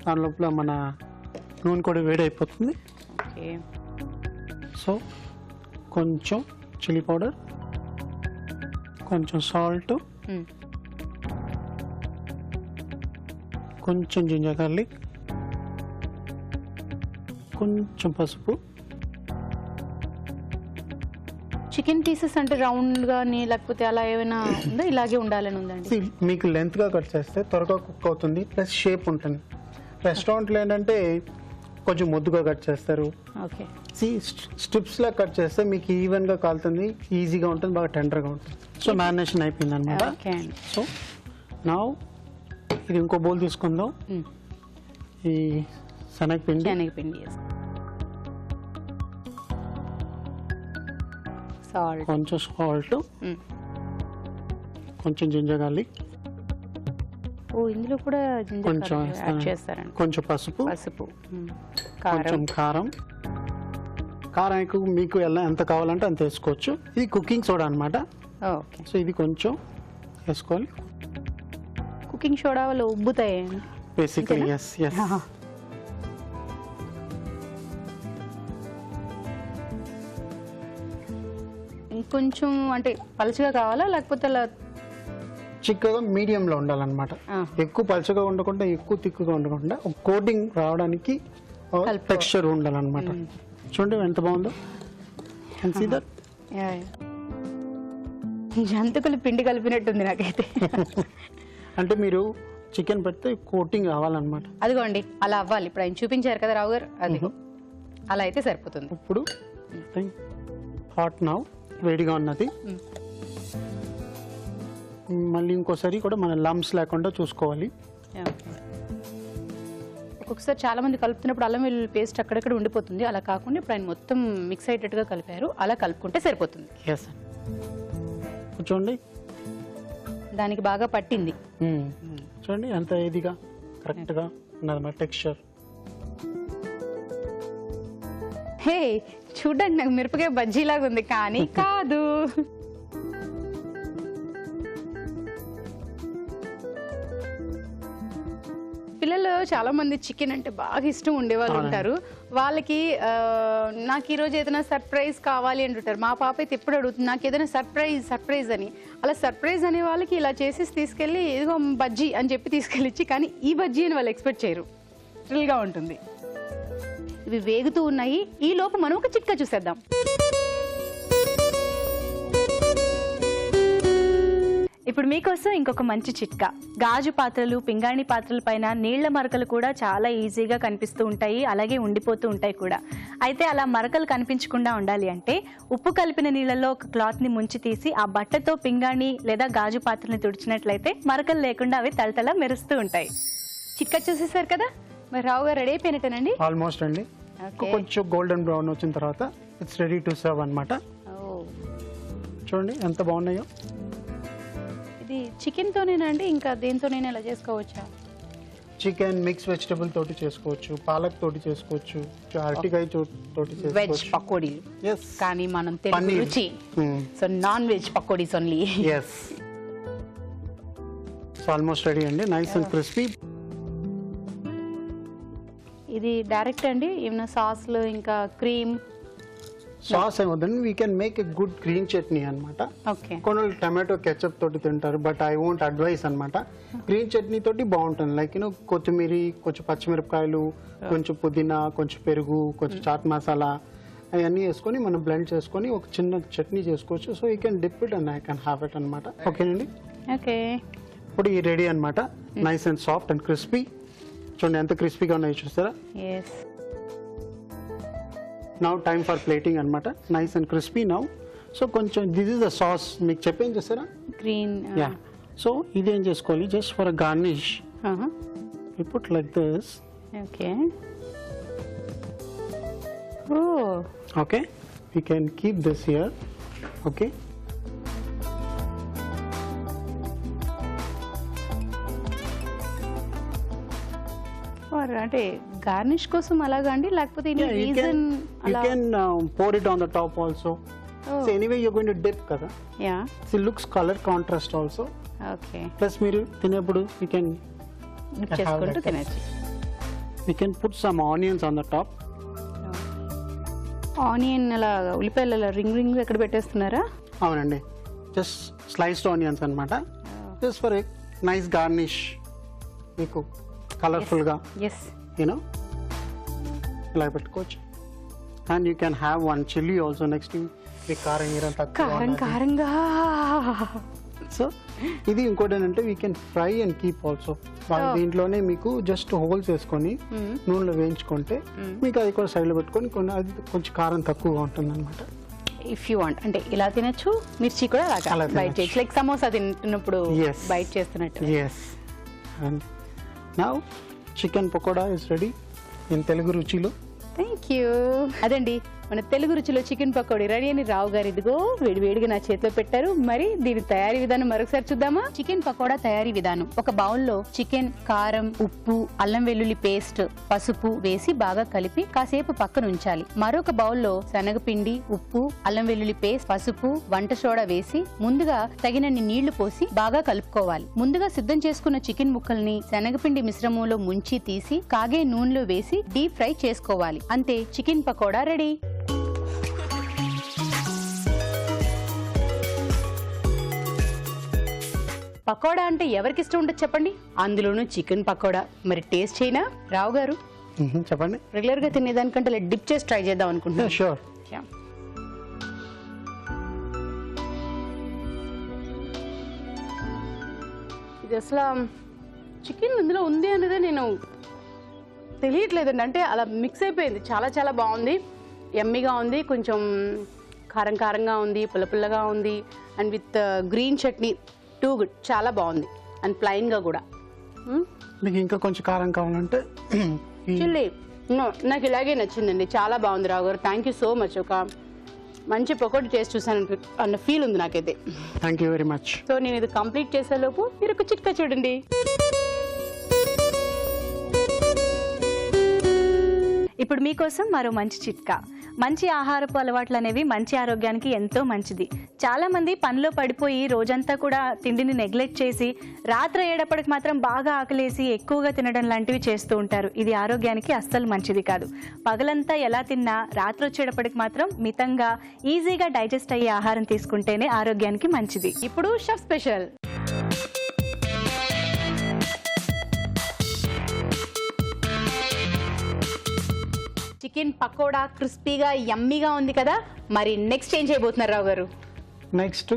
C: దాని లోపల మన నూనె కూడా వేడైపోతుంది. సో కొంచెం చిల్లీ పౌడర్, కొంచెం సాల్ట్, కొంచెం జింజర్ గార్లిక్, కొంచెం పసుపు.
A: చికెన్ పీసెస్ అంటే రౌండ్ గానీ లేకపోతే అలా ఏమైనా ఉందా? ఇలాగే ఉండాలని ఉందండి.
C: మీకు లెంత్ గా కట్ చేస్తే త్వరగా కుక్ అవుతుంది, ప్లస్ షేప్ ఉంటుంది. రెస్టారెంట్లో ఏంటంటే కొంచెం ముద్దుగా కట్ చేస్తారు.
A: ఓకే.
C: స్ట్రిప్స్ లా కట్ చేస్తే మీకు ఈవెన్ గా కాలుతుంది, ఈజీగా ఉంటుంది, బాగా టెండర్గా ఉంటుంది. సో మ్యారినేషన్ అయిపోయింది అనమాట. సో నా ఇది ఇంకో బౌల్ తీసుకుందాం. ఈ శనగపిండి, కొంచెం సాల్ట్, కొంచెం జింజర్ గార్లిక్,
A: ఇందులో కూడా
C: కొంచెం
A: చేస్తారండి,
C: కొంచెం పసుపు, కొంచెం కారం. కారం ఎక్కువ మీకు ఎంత కావాలంటే అంత వేసుకోవచ్చు. ఇది కుకింగ్ సోడా అనమాట. సో ఇది కొంచెం వేసుకోవాలి.
A: కుకింగ్ సోడా వల్ల ఉబ్బుతాయి
C: బేసిక్లీ. Yes yes.
A: ఇంకొంచెం అంటే పలుచగా కావాలా లేకపోతే అలా
C: చిక్కగా మీడియంలో ఉండాలన్నమాట. ఎక్కువ పలుచగా ఉండకుండా ఎక్కువ తిక్కుగా ఉండకుండా ఒక కోటింగ్ రావడానికి టెక్స్చర్ ఉండాలన్నమాట. చూడండి ఎంత బాగుందో. Can see that.
A: జంతుకులు పిండి కలిపినట్టుంది నాకైతే.
C: అంటే మీరు చికెన్ పెడితే కోటింగ్ రావాలన్నమాట.
A: అదిగోండి అలా అవ్వాలి. ఇప్పుడు ఆయన చూపించారు కదా రావు గారు, అదిగో అలా అయితే సరిపోతుంది.
C: ఇప్పుడు హాట్ నౌ, వేడిగా ఉన్నది. మళ్ళీ ఇంకోసారి కూడా మన లంప్స్ లేకుండా చూసుకోవాలి.
A: ఒక్కొక్కసారి చాలా మంది కలుపుతున్నప్పుడు అల్లం వెల్లుల్లి పేస్ట్ అక్కడక్కడ ఉండిపోతుంది. అలా కాకుండా ఇప్పుడు ఆయన మొత్తం మిక్స్ అయ్యేటట్టుగా కలిపారు. అలా కలుపుకుంటే సరిపోతుంది.
C: ఎస్ చూడండి
A: దానికి బాగా పట్టింది.
C: చూడండి ఎంత ఇదిగా కరెక్ట్గా ఉన్నదన్నమాట టెక్స్చర్.
A: హే చూడండి, నాకు మిరపకాయ బజ్జీలాగా ఉంది కానీ కాదు. పిల్లలు చాలా మంది చికెన్ అంటే బాగా ఇష్టం ఉండేవాళ్ళు ఉంటారు. వాళ్ళకి నాకు ఈరోజు ఏదైనా సర్ప్రైజ్ కావాలి అంటుంటారు. మా పాప అయితే ఎప్పుడు అడుగుతుంది నాకు ఏదైనా సర్ప్రైజ్ అని. అలా సర్ప్రైజ్ అనే వాళ్ళకి ఇలా చేసేసి తీసుకెళ్ళి ఇదిగో బజ్జీ అని చెప్పి తీసుకెళ్ళిచ్చి, కానీ ఈ బజ్జీ అని వాళ్ళు ఎక్స్పెక్ట్ చేయరు. థ్రిల్గా ఉంటుంది. ఇవి వేగుతూ ఉన్నాయి. ఈ లోపు మనం ఒక చిట్కా చూసేద్దాం.
D: ఇప్పుడు మీకోసం ఇంకొక మంచి చిట్కా. గాజు పాత్రలు, పింగాణి పాత్రల పైన నీళ్ల మరకలు కూడా చాలా ఈజీగా కనిపిస్తూ ఉంటాయి, అలాగే ఉండిపోతూ ఉంటాయి కూడా. అయితే అలా మరకలు కనిపించకుండా ఉండాలి అంటే ఉప్పు కలిపిన నీళ్ళల్లో ఒక క్లాత్ని ముంచి తీసి ఆ బట్టతో పింగాణి లేదా గాజు పాత్రని తుడిచినట్లయితే మరకలు లేకుండా అవి తళతళ మెరుస్తూ ఉంటాయి.
A: చిట్కా చూసేసారు కదా, మరి రావు గారు రెడీ అయిపోయినట్టేనండి.
C: ఆల్మోస్ట్ అండి. కొంచెం గోల్డెన్ బ్రౌన్ వచ్చిన తర్వాత ఇట్స్ రెడీ టు సర్వ్ అన్నమాట. చూడండి ఎంత బాగున్నాయో.
A: ఇది చికెన్ తోనేనండి, ఇంకా దేనితోనైనా ఇలా చేసుకోవచ్చా?
C: చికెన్ మిక్స్ వెజిటబుల్ తోటి చేసుకోవచ్చు, పాలక్ తోటి చేసుకోవచ్చు, అరటికాయ తోటి
A: వెజ్
C: చేసుకోవచ్చు.
A: పకోడీలు.
C: Yes.
A: కానీ మనం తెలుగు
C: పన్నీర్.
A: రుచి, so non veg pakodis only.
C: Yes almost ready అండి. Nice and crispy.
A: ఇది డైరెక్ట్ అండి, ఏమైనా సాస్లు ఇంకా క్రీమ్?
C: సాస్ ఏమవుతుంది, we can make a good green chutney అనమాట.
A: ఓకే.
C: కొన్ని టమాటో కెచప్ తోటి తింటారు, బట్ ఐ వోంట్ అడ్వైస్ అనమాట. గ్రీన్ చట్నీ తోటి బాగుంటుంది. లైక్ కొత్తిమీర, కొంచెం పచ్చిమిరపకాయలు, కొంచెం పుదీనా, కొంచెం పెరుగు, కొంచెం చాట్ మసాలా అవన్నీ వేసుకొని మనం బ్లెండ్ చేసుకొని ఒక చిన్న చట్నీ చేసుకోవచ్చు. So you can dip it and I can have it అనమాట. ఓకేనండి.
A: ఓకే.
C: ఇప్పుడు ఈ రెడీ అనమాట. Nice and soft and crispy. చూడండి ఎంత క్రిస్పీగా ఉన్నాయో చూస్తారా.
A: Yes.
C: Now time for plating అనమాట. Nice and crispy now. So కొంచెం దిస్ ఇస్ ద సాస్. మీకు చెప్పేం చేస్తారా?
A: గ్రీన్.
C: యా. సో ఇదేం చేసుకోవాలి, just for a garnish you put like this.
A: Okay.
C: Okay, you can keep this here. Okay.
A: అంటే garnish కోసం అలాగా అండి, లేకపోతే
C: Yeah, you
A: రీజన్ అలా?
C: can pour it on the top also. So anyway you're going to dip kada.
A: Yeah.
C: So it looks color contrast also.
A: Okay.
C: Plus మీరు తినేప్పుడు you can
A: dip చేసుకుంటూ తినచ్చు.
C: you can put some onions on the top.
A: Onion అలా, ఉల్లిపాయలు అలా ring ring ఎక్కడ పెట్టేస్తున్నారా?
C: అవునండి, just sliced onions అనమాట. Just for a nice garnish, మీకు కలర్ఫుల్గా
A: ఎస్.
C: యూనో ఇలా పెట్టుకోవచ్చు. And you can have one chilli also next. మీ కారం గీరం
A: కారం
C: తక్కువ.
A: కారంగా.
C: సో ఇది ఇంకోటి ఏంటంటే we can fry and keep also. దీంట్లోనే మీకు జస్ట్ హోల్స్ వేసుకొని నూనెలో వేయించుకుంటే మీకు అది కూడా సైడ్లో పెట్టుకొని కొన్ని అది కొంచెం కారం తక్కువగా ఉంటుంది అనమాట.
A: ఇఫ్ యూ వాంట్ అంటే ఇలా తినచ్చు, మిర్చి కూడా
C: అలా
A: అలాగా బయట
C: తినొచ్చు.
A: చేయొచ్చు. లైక్ సమోసా తింటున్నప్పుడు
C: Yes.
A: బయట చేస్తున్నట్టు.
C: Yes. And now chicken pakoda is ready in Telugu రుచిలో.
A: Thank you. అదండి మన తెలుగు రుచిలో చికెన్ పకోడీ రెడీ అని రావు గారు ఇదిగో వేడివేడిగా నా చేతిలో పెట్టారు. మరి దీని తయారీ విధానం మరొకసారి చూద్దామా? చికెన్ పకోడా తయారీ విధానం. ఒక బౌల్లో చికెన్, కారం, ఉప్పు, అల్లం వెల్లుల్లి పేస్ట్, పసుపు వేసి బాగా కలిపి కాసేపు పక్కన ఉంచాలి. మరొక బౌల్లో శనగపిండి, ఉప్పు, అల్లం వెల్లుల్లి పేస్ట్, పసుపు, వంట సోడా వేసి ముందుగా తగినన్ని నీళ్లు పోసి బాగా కలుపుకోవాలి. ముందుగా సిద్ధం చేసుకున్న చికెన్ ముక్కల్ని శనగపిండి మిశ్రమంలో ముంచి తీసి కాగే నూనెలో వేసి డీప్ ఫ్రై చేసుకోవాలి. అంతే, చికెన్ పకోడా రెడీ. పకోడా అంటే ఎవరికి ఇష్టం ఉండదు చెప్పండి, అందులోనూ చికెన్ పకోడా. మరి టేస్ట్ చేయనా రావు గారు?
C: చెప్పండి.
A: రెగ్యులర్ గా తినేదానికంటే ఇలా డిప్ చేసి ట్రై చేద్దాం అనుకుంటున్నాను.
C: షూర్.
A: ఇది అసలు చికెన్ ఇందులో ఉంది అనేది నేను తెలియట్లేదండి, అంటే అలా మిక్స్ అయిపోయింది. చాలా చాలా బాగుంది, యమ్మీగా ఉంది, కొంచెం కారం కారంగా ఉంది, పుల్ల పుల్లగా ఉంది, and with green chutney, too good, చాలా బాగుంది. అండ్ ప్లైన్గా కూడా.
C: మీకు ఇంకా కొంచెం కారం కావాలంటే
A: చిల్లీ నాకు ఇలాగే నచ్చిందండి, చాలా బాగుంది రావు గారు. Thank you so much. ఒక మంచి పకోడీ టేస్ట్ చూసాను అన్న ఫీల్ ఉంది నాకైతే.
C: Thank you very much.
A: So నేను ఇది కంప్లీట్ చేసేలోపు మీరు ఒక చిట్కా చూడండి.
D: ఇప్పుడు మీకోసం మరో మంచి చిట్కా. మంచి ఆహారపు అలవాట్లు అనేవి మంచి ఆరోగ్యానికి ఎంతో మంచిది. చాలా మంది పనిలో పడిపోయి రోజంతా కూడా తిండిని నెగ్లెక్ట్ చేసి రాత్రి అయ్యేటప్పటికి మాత్రం బాగా ఆకలేసి ఎక్కువగా తినడం లాంటివి చేస్తూ ఉంటారు. ఇది ఆరోగ్యానికి అస్సలు మంచిది కాదు. పగలంతా ఎలా తిన్నా రాత్రి వచ్చేటప్పటికి మాత్రం మితంగా ఈజీగా డైజెస్ట్ అయ్యే ఆహారం తీసుకుంటేనే ఆరోగ్యానికి మంచిది.
A: ఇప్పుడు షెఫ్ స్పెషల్. చికెన్ పకోడా క్రిస్పీగా యమ్మీగా ఉంది కదా, మరి నెక్స్ట్ ఏం చేయబోతున్నారు రావు గారు?
C: నెక్స్ట్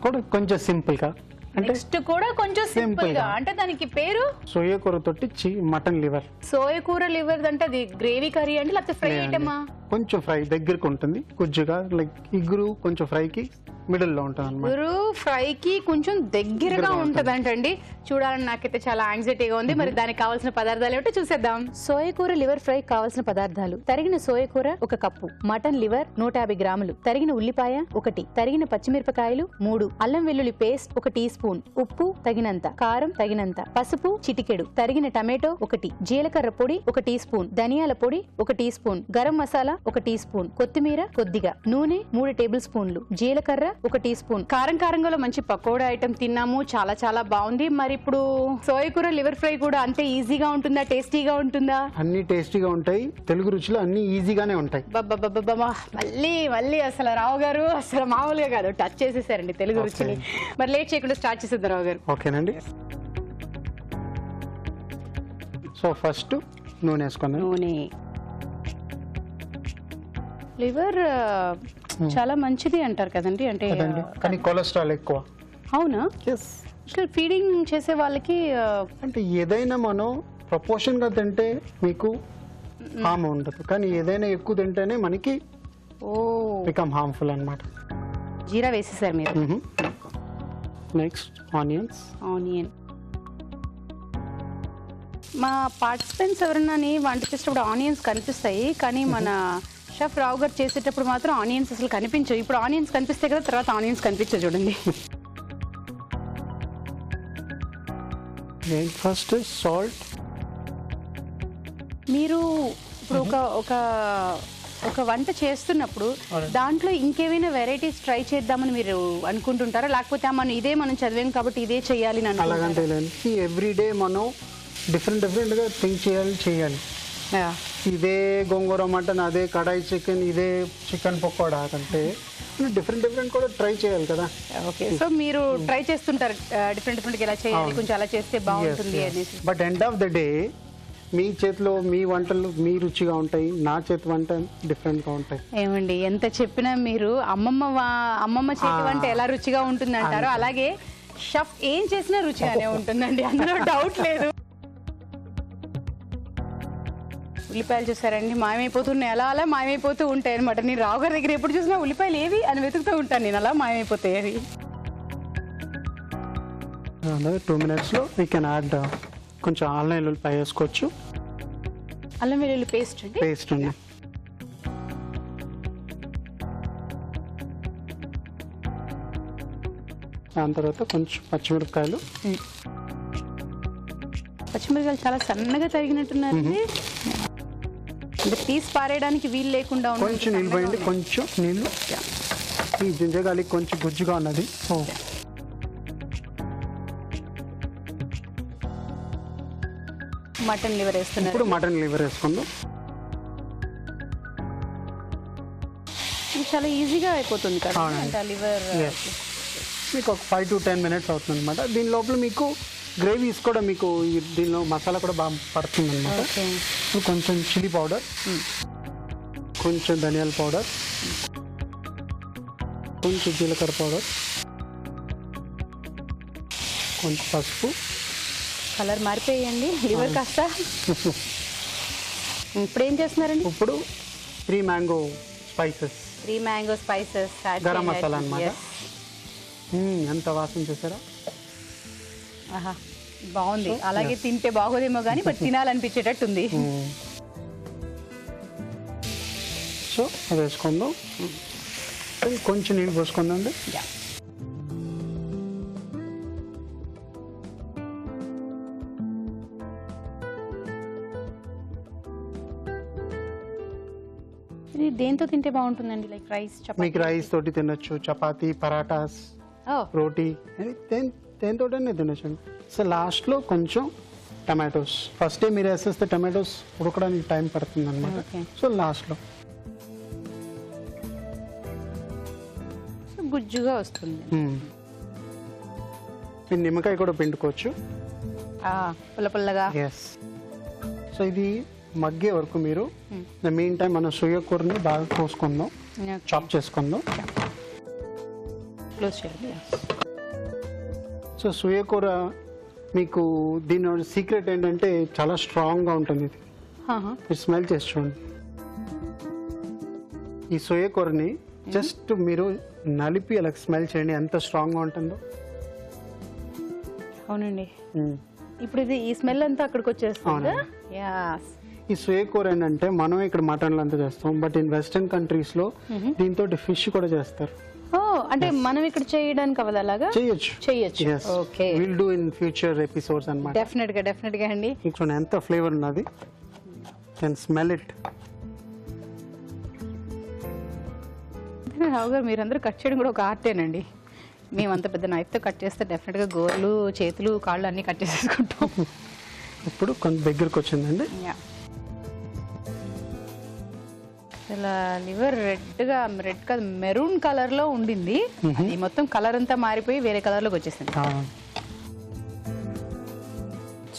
C: కూడా కొంచెం సింపుల్ గా, అంటే
A: నెక్స్ట్ కూడా కొంచెం సింపుల్ గా, అంటే దానికి పేరు
C: సోయా కూర తోటి మటన్ లివర్.
A: సోయ కూర లివర్ అంటే అది గ్రేవీ కర్రీ అంటే లేకపోతే ఫ్రై ఐటమా?
C: కొంచెం ఫ్రై దగ్గరకు ఉంటుంది, గుజ్జుగా, లైక్ ఇగురు కొంచెం ఫ్రైకి మిడిల్ లో ఉంటుంది అన్నమాట.
A: గురు ఫ్రై కి కొంచెం దగ్గరగా ఉంటదంటండి. చూడాలని నాకైతే చాలా యాంగ్జైటీగా ఉంది. మరి దానికి కావాల్సిన పదార్థాలు ఏమిటో చూసేద్దాం.
F: సోయ కూర లివర్ ఫ్రై కావాల్సిన పదార్థాలు: తరిగిన సోయ కూర 1 కప్పు, మటన్ లివర్ 150 గ్రాములు, తరిగిన ఉల్లిపాయ 1, తరిగిన పచ్చిమిరపకాయలు 3, అల్లం వెల్లుల్లి పేస్ట్ 1 టీ స్పూన్, ఉప్పు తగినంత, కారం తగినంత, పసుపు చిటికెడు, తరిగిన టమాటో 1, జీలకర్ర పొడి 1 టీ స్పూన్, ధనియాల పొడి 1 teaspoon, garam masala 1 teaspoon, కొత్తిమీర కొద్దిగా, నూనె 3 టేబుల్ స్పూన్లు, జీలకర్ర 1 టీ స్పూన్.
A: కారం కారంగా మంచి పకోడా ఐటమ్ తిన్నాము, చాలా చాలా బాగుంది. మరి ఇప్పుడు సోయ కూర లివర్ ఫ్రై కూడా అంతే ఈజీగా ఉంటుందా, టేస్టీగా ఉంటుందా?
C: అన్ని టేస్టీగా ఉంటాయి, తెలుగు రుచులు అన్ని ఈజీగానే ఉంటాయి.
A: మళ్ళీ మళ్ళీ అసలు రావు గారు అసలు మామూలుగా కాదు, టచ్ చేసేసారండి తెలుగు రుచిని. మరి లేట్ చేయకుండా స్టార్ట్ చేసేద్దాం రావు గారు.
C: ఓకేనండి. సో ఫస్ట్ నూనె వేసుకున్నాను.
A: నూనె. లివర్ చాలా మంచిది అంటారు కదండి, అంటే
C: కానీ కొలెస్ట్రాల్ ఎక్కువ.
A: అవునా? అసలు ఫీడింగ్ చేసే వాళ్ళకి
C: అంటే ఏదైనా మనం ప్రపోర్షన్ గా తింటే మీకు హార్మ్ ఉండదు, కానీ ఏదైనా ఎక్కువ తింటేనే మనకి బికమ్ హార్మ్ఫుల్ అన్నమాట.
A: జీరా వేసేసారు మీరు.
C: Next onions.
A: ఆనియన్. మా పార్టిసిపెంట్స్ ఎవరన్నా వంట చేసేటప్పుడు ఆనియన్స్ కనిపిస్తాయి, కానీ మన షెఫ్ రావు గారు చేసేటప్పుడు మాత్రం ఆనియన్స్ అసలు కనిపించవు. ఇప్పుడు ఆనియన్స్ కనిపిస్తాయి కదా, తర్వాత ఆనియన్స్ కనిపించవు చూడండి.
C: First salt.
A: మీరు ఇప్పుడు ఒక వంట చేస్తున్నప్పుడు దాంట్లో ఇంకేమైనా వెరైటీస్ ట్రై చేద్దామని మీరు అనుకుంటుంటారా, లేకపోతే మనం చదివాం కాబట్టి ఇదే చేయాలి?
C: అలాగంటే ఎవ్రీడే మనం డిఫరెంట్ గా థింక్ చేయాలి. ఇదే గోంగూర మటన్, అదే కడాయి చికెన్, ఇదే చికెన్ పకోడా అంటే డిఫరెంట్ కూడా ట్రై చేయాలి కదా.
A: ఓకే, సో మీరు ట్రై చేస్తుంటారు డిఫరెంట్ ఎలా చేయాలి, కొంచెం అలా చేస్తే బాగుంటుంది అనేసి.
C: But end of the day మీ చేతిలో మీ వంటలు మీ రుచిగా ఉంటాయి, నా చేతి వంట డిఫరెంట్ గా ఉంటాయి.
A: ఏమండి ఎంత చెప్పినా మీరు అమ్మమ్మ చేతి వంట ఎలా రుచిగా ఉంటుంది అంటారో, అలాగే షెఫ్ ఏం చేసినా రుచిగానే ఉంటుందండి, అందులో డౌట్ లేదు. ఉల్లిపాయలు చూసారండి మాయమైపోతున్నాయి, అలా మాయమైపోతూ ఉంటాయి అనమాట. నేను రావు గారి దగ్గర ఎప్పుడు చూసినా ఉల్లిపాయలు ఏవి అని వెతుకుతూ ఉంటాను, నేను అలా మాయమైపోతాయి అవి.
C: 2 minutes లో వీ కెన్ యాడ్ కొంచెం అల్లం వెల్లుల్లిపాయ వేసుకోవచ్చు.
A: అల్లం వెల్లుల్లి పేస్ట్ అండి.
C: పేస్ట్ ఉంది. దాని తర్వాత కొంచెం పచ్చిమిరపకాయలు.
A: పచ్చిమిరపకాయలు చాలా సన్నగా తరిగినట్టున్నారు, అంటే తీసి పారేయడానికి వీలు లేకుండా
C: కొంచెం నీళ్ళు పోయండి, కొంచెం నీళ్ళు. ఈ జింజగాలి కొంచెం గుజ్జుగా ఉన్నది.
A: మటన్ లివర్ వేస్తున్నారు.
C: ఇప్పుడు మటన్ లివర్ వేసుకుందాం.
A: ఇది చాలా ఈజీగా అయిపోతుంది కదా, అంటే లివర్.
C: మీకు ఒక 5 to 10 minutes అవుతుంది అనమాట. దీని లోపల మీకు గ్రేవీస్ కూడా మీకు దీనిలో మసాలా కూడా బాగా పడుతుంది అనమాట. కొంచెం చిల్లీ పౌడర్, కొంచెం ధనియాల పౌడర్, కొంచెం జీలకర్ర పౌడర్, కొంచెం పసుపు.
A: కలర్ మారిపోయండి లివర్ కాస్త. ఇప్పుడు ఏం చేస్తున్నారండి?
C: ఇప్పుడు 3 mango spices,
A: 3 mango spices,
C: garam masala అనమాట. ఎంత వాసన చేశారా?
A: ఆహా బాగుంది. అలాగే తింటే బాగోదేమో కానీ బట్ తినాలనిపించేటట్టుంది.
C: సో అది వేసుకుందాం. కొంచెం నీళ్ళు పోసుకుందండి.
A: ఇది దేంతో తింటే బాగుంటుందండి? లైక్ రైస్,
C: మీకు రైస్ తోటి తినొచ్చు, చపాతీ, పరాటాస్, రోటీ, దేంతో తినొచ్చండి. సో లాస్ట్లో కొంచెం టమాటోస్. ఫస్టే మీరు వేసేస్తే టమాటోస్ ఉడకడానికి టైం పడుతుంది అనమాట. సో లాస్ట్లో
A: గుజ్జుగా వస్తుంది.
C: మీరు నిమ్మకాయ కూడా పిండుకోవచ్చు.
A: పుల్ల పుల్లగా.
C: ఎస్. సో ఇది మగ్గే వరకు మీరు ద మెయిన్ టైం మన సోయా కూరని బాగా కోసుకుందాం, చాప్ చేసుకుందాం.
A: క్లోజ్ చేయండి.
C: సో సోయా కూర మీకు దీని సీక్రెట్ ఏంటంటే చాలా స్ట్రాంగ్గా ఉంటుంది. ఇది మీరు స్మెల్ చేసి చూడండి. ఈ సోయా కూరని జస్ట్ మీరు నలిపి అలా స్మెల్ చేయండి, ఎంత స్ట్రాంగ్గా ఉంటుందో.
A: అవునండి. ఇప్పుడు ఇది ఈ స్మెల్ అంతా అక్కడికి వచ్చేస్తుంది.
C: ఈ సోయా కూర ఏంటంటే మనం ఇక్కడ మటన్లు అంతా చేస్తాం, బట్ ఇన్ వెస్టర్న్ కంట్రీస్ లో దీంతో ఫిష్ కూడా చేస్తారు.
A: అంటే మనం ఇక్కడ చేయడానికి అవ్వదు, అలాగా చేయొచ్చు. Okay,
C: will do in future episodes అన్నమాట.
A: డెఫినెట్ గా అండి.
C: చూడండి ఎంత ఫ్లేవర్ ఉన్నది. Can smell it.
A: రావు గారు మీరందరూ కట్ చేయడం కూడా ఒక ఆర్టేనండి. మేము అంత పెద్ద నైఫ్తో కట్ చేస్తే డెఫినెట్గా గోర్లు, చేతులు, కాళ్ళు అన్నీ కట్ చేసేసుకుంటాం.
C: ఇప్పుడు కొంచెం దగ్గరకు వచ్చిందండి.
A: ఇలా లివర్ రెడ్ కాదు మెరూన్ కలర్ లో ఉండింది, అది మొత్తం కలర్ అంతా మారిపోయి వేరే కలర్ లోకి వచ్చేసింది.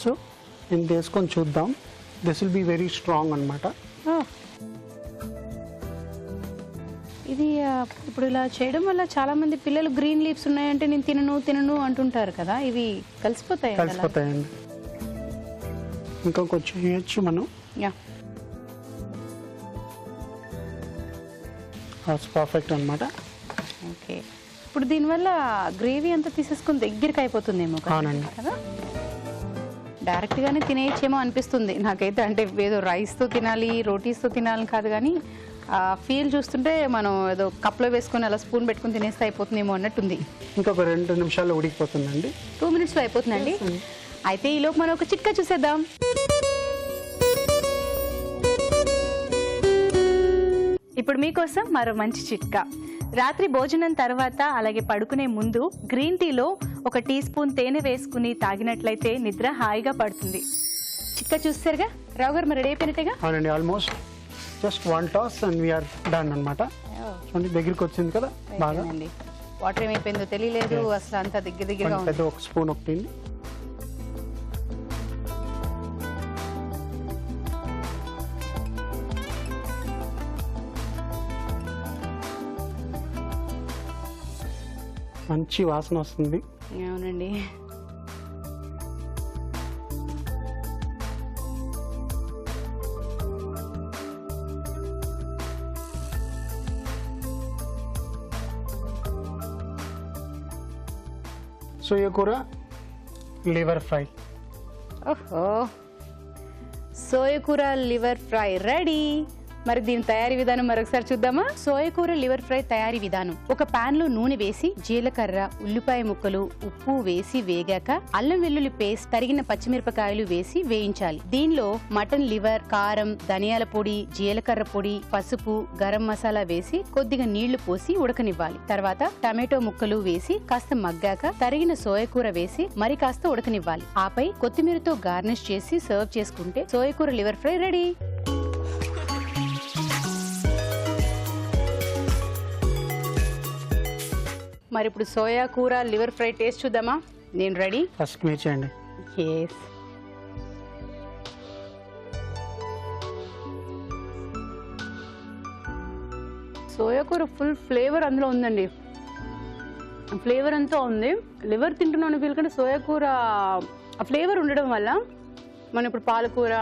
C: సో నేను వేసుకొని చూద్దాం. This will be very strong అన్నమాట.
A: ఇది ఇప్పుడు ఇలా చేయడం వల్ల చాలా మంది పిల్లలు గ్రీన్ లీవ్స్ ఉన్నాయంటే నేను తినను అంటుంటారు కదా, ఇవి కలిసిపోతాయండి.
C: ఇంకా కొంచెం వేయచ్చు మనం. పర్ఫెక్ట్ అన్నమాట.
A: ఓకే, ఇప్పుడు దీనివల్ల గ్రేవీ అంతా తీసేసుకుని దగ్గరికి అయిపోతుందేమో కదా. డైరెక్ట్ గానే తినేయచ్చేమో అనిపిస్తుంది నాకైతే. అంటే ఏదో రైస్తో తినాలి, రోటీస్తో తినాలని కాదు, కానీ ఫీల్ చూస్తుంటే మనం ఏదో కప్లో వేసుకొని అలా స్పూన్ పెట్టుకుని తినేస్తే అయిపోతుందేమో అన్నట్టుంది.
C: ఇంకొక 2 నిమిషాల్లో ఉడికిపోతుందండి.
A: 2 minutesలో అయిపోతుందండి. అయితే ఈలోపు మనం ఒక చిట్కా చూసేద్దాం.
D: ఇప్పుడు మీకోసం మరో మంచి చిట్కా. రాత్రి భోజనం తర్వాత అలాగే పడుకునే ముందు గ్రీన్ టీలో 1 టీ స్పూన్ తేనె వేసుకుని తాగినట్లయితే నిద్ర హాయిగా పడుతుంది.
A: చిట్కా చూస్తారుగా రావు గారు, మరి రెడీ అయిపోయినట్టేగా?
C: అవునండి, almost just 1 toss and we are done అనమాట. చూడండి దగ్గరికి వచ్చింది కదా బాగా.
A: వాటర్ ఏమైపోయిందో తెలియలేదు అసలు, అంతా దగ్గరగా
C: పెద్ద 1 స్పూన్ ఒకటి. మంచి వాసన వస్తుంది.
A: అవునండి.
C: సోయా కూర లివర్ ఫ్రై.
A: ఓహో, సోయా కూర లివర్ ఫ్రై రెడీ. మరి దీని తయారీ విధానం మరొకసారి చూద్దామా? సోయా కూర లివర్ ఫ్రై తయారీ విధానం: ఒక పాన్ లో నూనె వేసి జీలకర్ర, ఉల్లిపాయ ముక్కలు, ఉప్పు వేసి వేగాక అల్లం వెల్లుల్లి పేస్ట్, తరిగిన పచ్చిమిరపకాయలు వేసి వేయించాలి. దీనిలో మటన్ లివర్, కారం, ధనియాల పొడి, జీలకర్ర పొడి, పసుపు, గరం మసాలా వేసి కొద్దిగా నీళ్లు పోసి ఉడకనివ్వాలి. తర్వాత టమాటో ముక్కలు వేసి కాస్త మగ్గాక తరిగిన సోయా కూర వేసి మరి కాస్త ఉడకనివ్వాలి. ఆపై కొత్తిమీరతో గార్నిష్ చేసి సర్వ్ చేసుకుంటే సోయా కూర లివర్ ఫ్రై రెడీ. మరి ఇప్పుడు సోయా కూర లివర్ ఫ్రై టేస్ట్ చూద్దామా? నేను రెడీ.
C: ఫస్ట్ మీరు చేయండి.
A: ఎస్. సోయా కూర ఫుల్ ఫ్లేవర్ అందులో ఉందండి. ఫ్లేవర్ అంతా ఉంది. లివర్ తింటున్నాను ఫీల్ కంటే సోయా కూర ఆ ఫ్లేవర్ ఉండడం వల్ల మనం ఇప్పుడు పాలకూర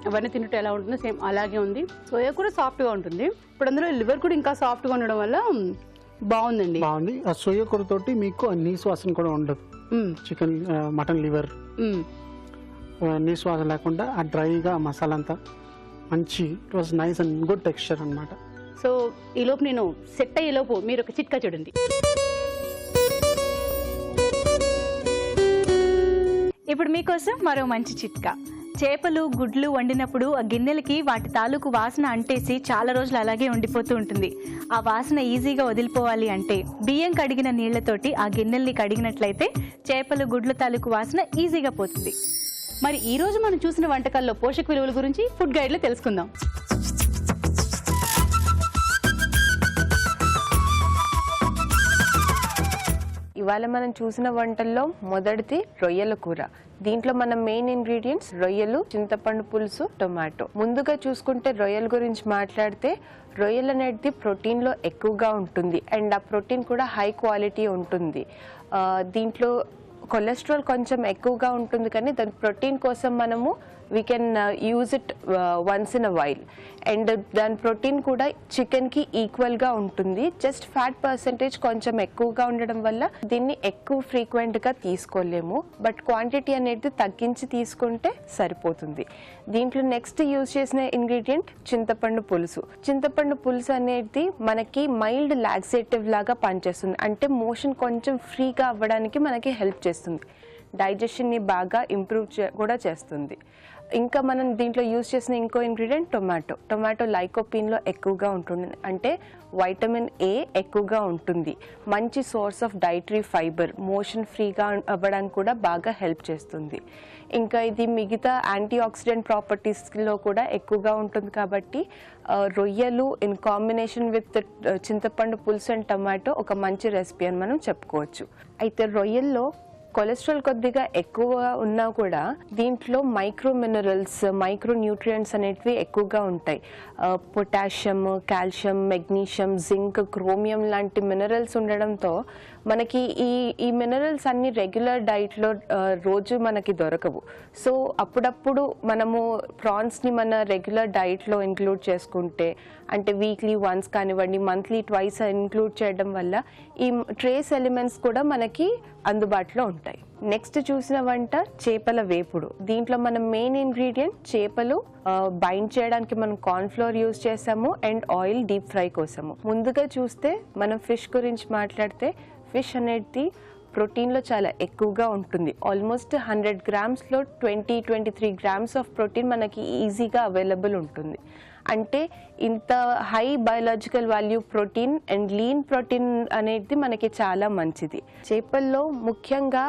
A: అవన్నీ తింటుంటే ఎలా ఉంటుందో సేమ్ అలాగే ఉంది. సోయా కూర సాఫ్ట్గా ఉంటుంది. ఇప్పుడు అందులో లివర్ కూడా ఇంకా సాఫ్ట్గా ఉండడం వల్ల బాగుందండి.
C: బాగుంది. ఆ సోయా కూర తోటి మీకు నీసు వాసన కూడా ఉండదు. చికెన్ మటన్ లివర్ నీసు వాసన లేకుండా ఆ డ్రైగా మసాలా అంతా మంచి it was nice and good texture అన్నమాట.
A: సో ఈ లోపు నేను సెట్ అయ్యే లోపు మీరు ఒక చిట్కా చూడండి.
D: ఇప్పుడు మీకోసం మరో మంచి చిట్కా. చేపలు గుడ్లు వండినప్పుడు ఆ గిన్నెలకి వాటి తాలూకు వాసన అంటేసి చాలా రోజులు అలాగే ఉండిపోతూ ఉంటుంది. ఆ వాసన ఈజీగా వదిలిపోవాలి అంటే బియ్యం కడిగిన నీళ్లతోటి ఆ గిన్నెల్ని కడిగినట్లయితే చేపలు గుడ్ల తాలూకు వాసన ఈజీగా పోతుంది.
A: మరి ఈ రోజు మనం చూసిన వంటకాల్లో పోషక విలువల గురించి ఫుడ్ గైడ్లో తెలుసుకుందాం.
G: ఇవాళ మనం చూసిన వంటల్లో మొదటిది రొయ్యల కూర. దీంట్లో మన మెయిన్ ఇంగ్రీడియంట్స్ రొయ్యలు, చింతపండు పులుసు, టొమాటో. ముందుగా చూసుకుంటే రొయ్యల గురించి మాట్లాడితే రొయ్యలు అనేది ప్రోటీన్లో ఎక్కువగా ఉంటుంది అండ్ ఆ ప్రోటీన్ కూడా హై క్వాలిటీ ఉంటుంది. దీంట్లో కొలెస్ట్రాల్ కొంచెం ఎక్కువగా ఉంటుంది కానీ దాని ప్రోటీన్ కోసం మనము we can use it once in a while. And దాని ప్రోటీన్ కూడా చికెన్కి ఈక్వల్గా ఉంటుంది. జస్ట్ ఫ్యాట్ పర్సంటేజ్ కొంచెం ఎక్కువగా ఉండడం వల్ల దీన్ని ఎక్కువ ఫ్రీక్వెంట్గా తీసుకోలేము. బట్ క్వాంటిటీ అనేది తగ్గించి తీసుకుంటే సరిపోతుంది. దీంట్లో నెక్స్ట్ యూజ్ చేసిన ఇంగ్రీడియంట్ చింతపండు పులుసు. చింతపండు పులుసు అనేది మనకి మైల్డ్ లాక్సేటివ్ లాగా పనిచేస్తుంది. అంటే మోషన్ కొంచెం ఫ్రీగా అవ్వడానికి మనకి హెల్ప్ చేస్తుంది. డైజెషన్ని బాగా ఇంప్రూవ్ కూడా చేస్తుంది. ఇంకా మనం దీంట్లో యూజ్ చేసిన ఇంకో ఇంగ్రీడియంట్ టొమాటో. టొమాటో లైకోపీన్లో ఎక్కువగా ఉంటుంది. అంటే వైటమిన్ ఏ ఎక్కువగా ఉంటుంది. మంచి source of dietary fibre, motion ఫ్రీగా అవ్వడానికి కూడా బాగా హెల్ప్ చేస్తుంది. ఇంకా ఇది మిగతా యాంటీ ఆక్సిడెంట్ ప్రాపర్టీస్లో కూడా ఎక్కువగా ఉంటుంది. కాబట్టి రొయ్యలు ఇన్ కాంబినేషన్ విత్ చింతపండు పులుసు అండ్ టొమాటో ఒక మంచి రెసిపీ అని మనం చెప్పుకోవచ్చు. అయితే రొయ్యల్లో కొలెస్ట్రాల్ కొద్దిగా ఎక్కువ ఉన్నా కూడా దీంట్లో మైక్రో మినరల్స్, మైక్రో న్యూట్రియంట్స్ అనేటివి ఎక్కువగా ఉంటాయి. Potassium, calcium, magnesium, zinc, chromium లాంటి మినరల్స్ ఉండడంతో మనకి ఈ మినరల్స్ అన్ని రెగ్యులర్ డైట్లో రోజు మనకి దొరకవు. సో అప్పుడప్పుడు మనము ప్రాన్స్ని మన రెగ్యులర్ డైట్లో ఇంక్లూడ్ చేసుకుంటే, అంటే వీక్లీ వన్స్ కానివ్వండి, మంత్లీ ట్వైస్ ఇంక్లూడ్ చేయడం వల్ల ఈ ట్రేస్ ఎలిమెంట్స్ కూడా మనకి అందుబాటులో ఉంటాయి. నెక్స్ట్ చూసిన వంట చేపల వేపుడు. దీంట్లో మన మెయిన్ ఇంగ్రీడియంట్ చేపలు బైండ్ చేయడానికి మనం కార్న్ ఫ్లోర్ యూజ్ చేసాము అండ్ ఆయిల్ డీప్ ఫ్రై కోసము. ముందుగా చూస్తే మనం ఫిష్ గురించి మాట్లాడితే ఫిష్ అనేది ప్రోటీన్లో చాలా ఎక్కువగా ఉంటుంది. ఆల్మోస్ట్ 100 గ్రామ్స్లో 23 గ్రామ్స్ ఆఫ్ ప్రోటీన్ మనకి ఈజీగా అవైలబుల్ ఉంటుంది. అంటే ఇంత high biological value protein and lean protein అనేది మనకి చాలా మంచిది. చేపల్లో ముఖ్యంగా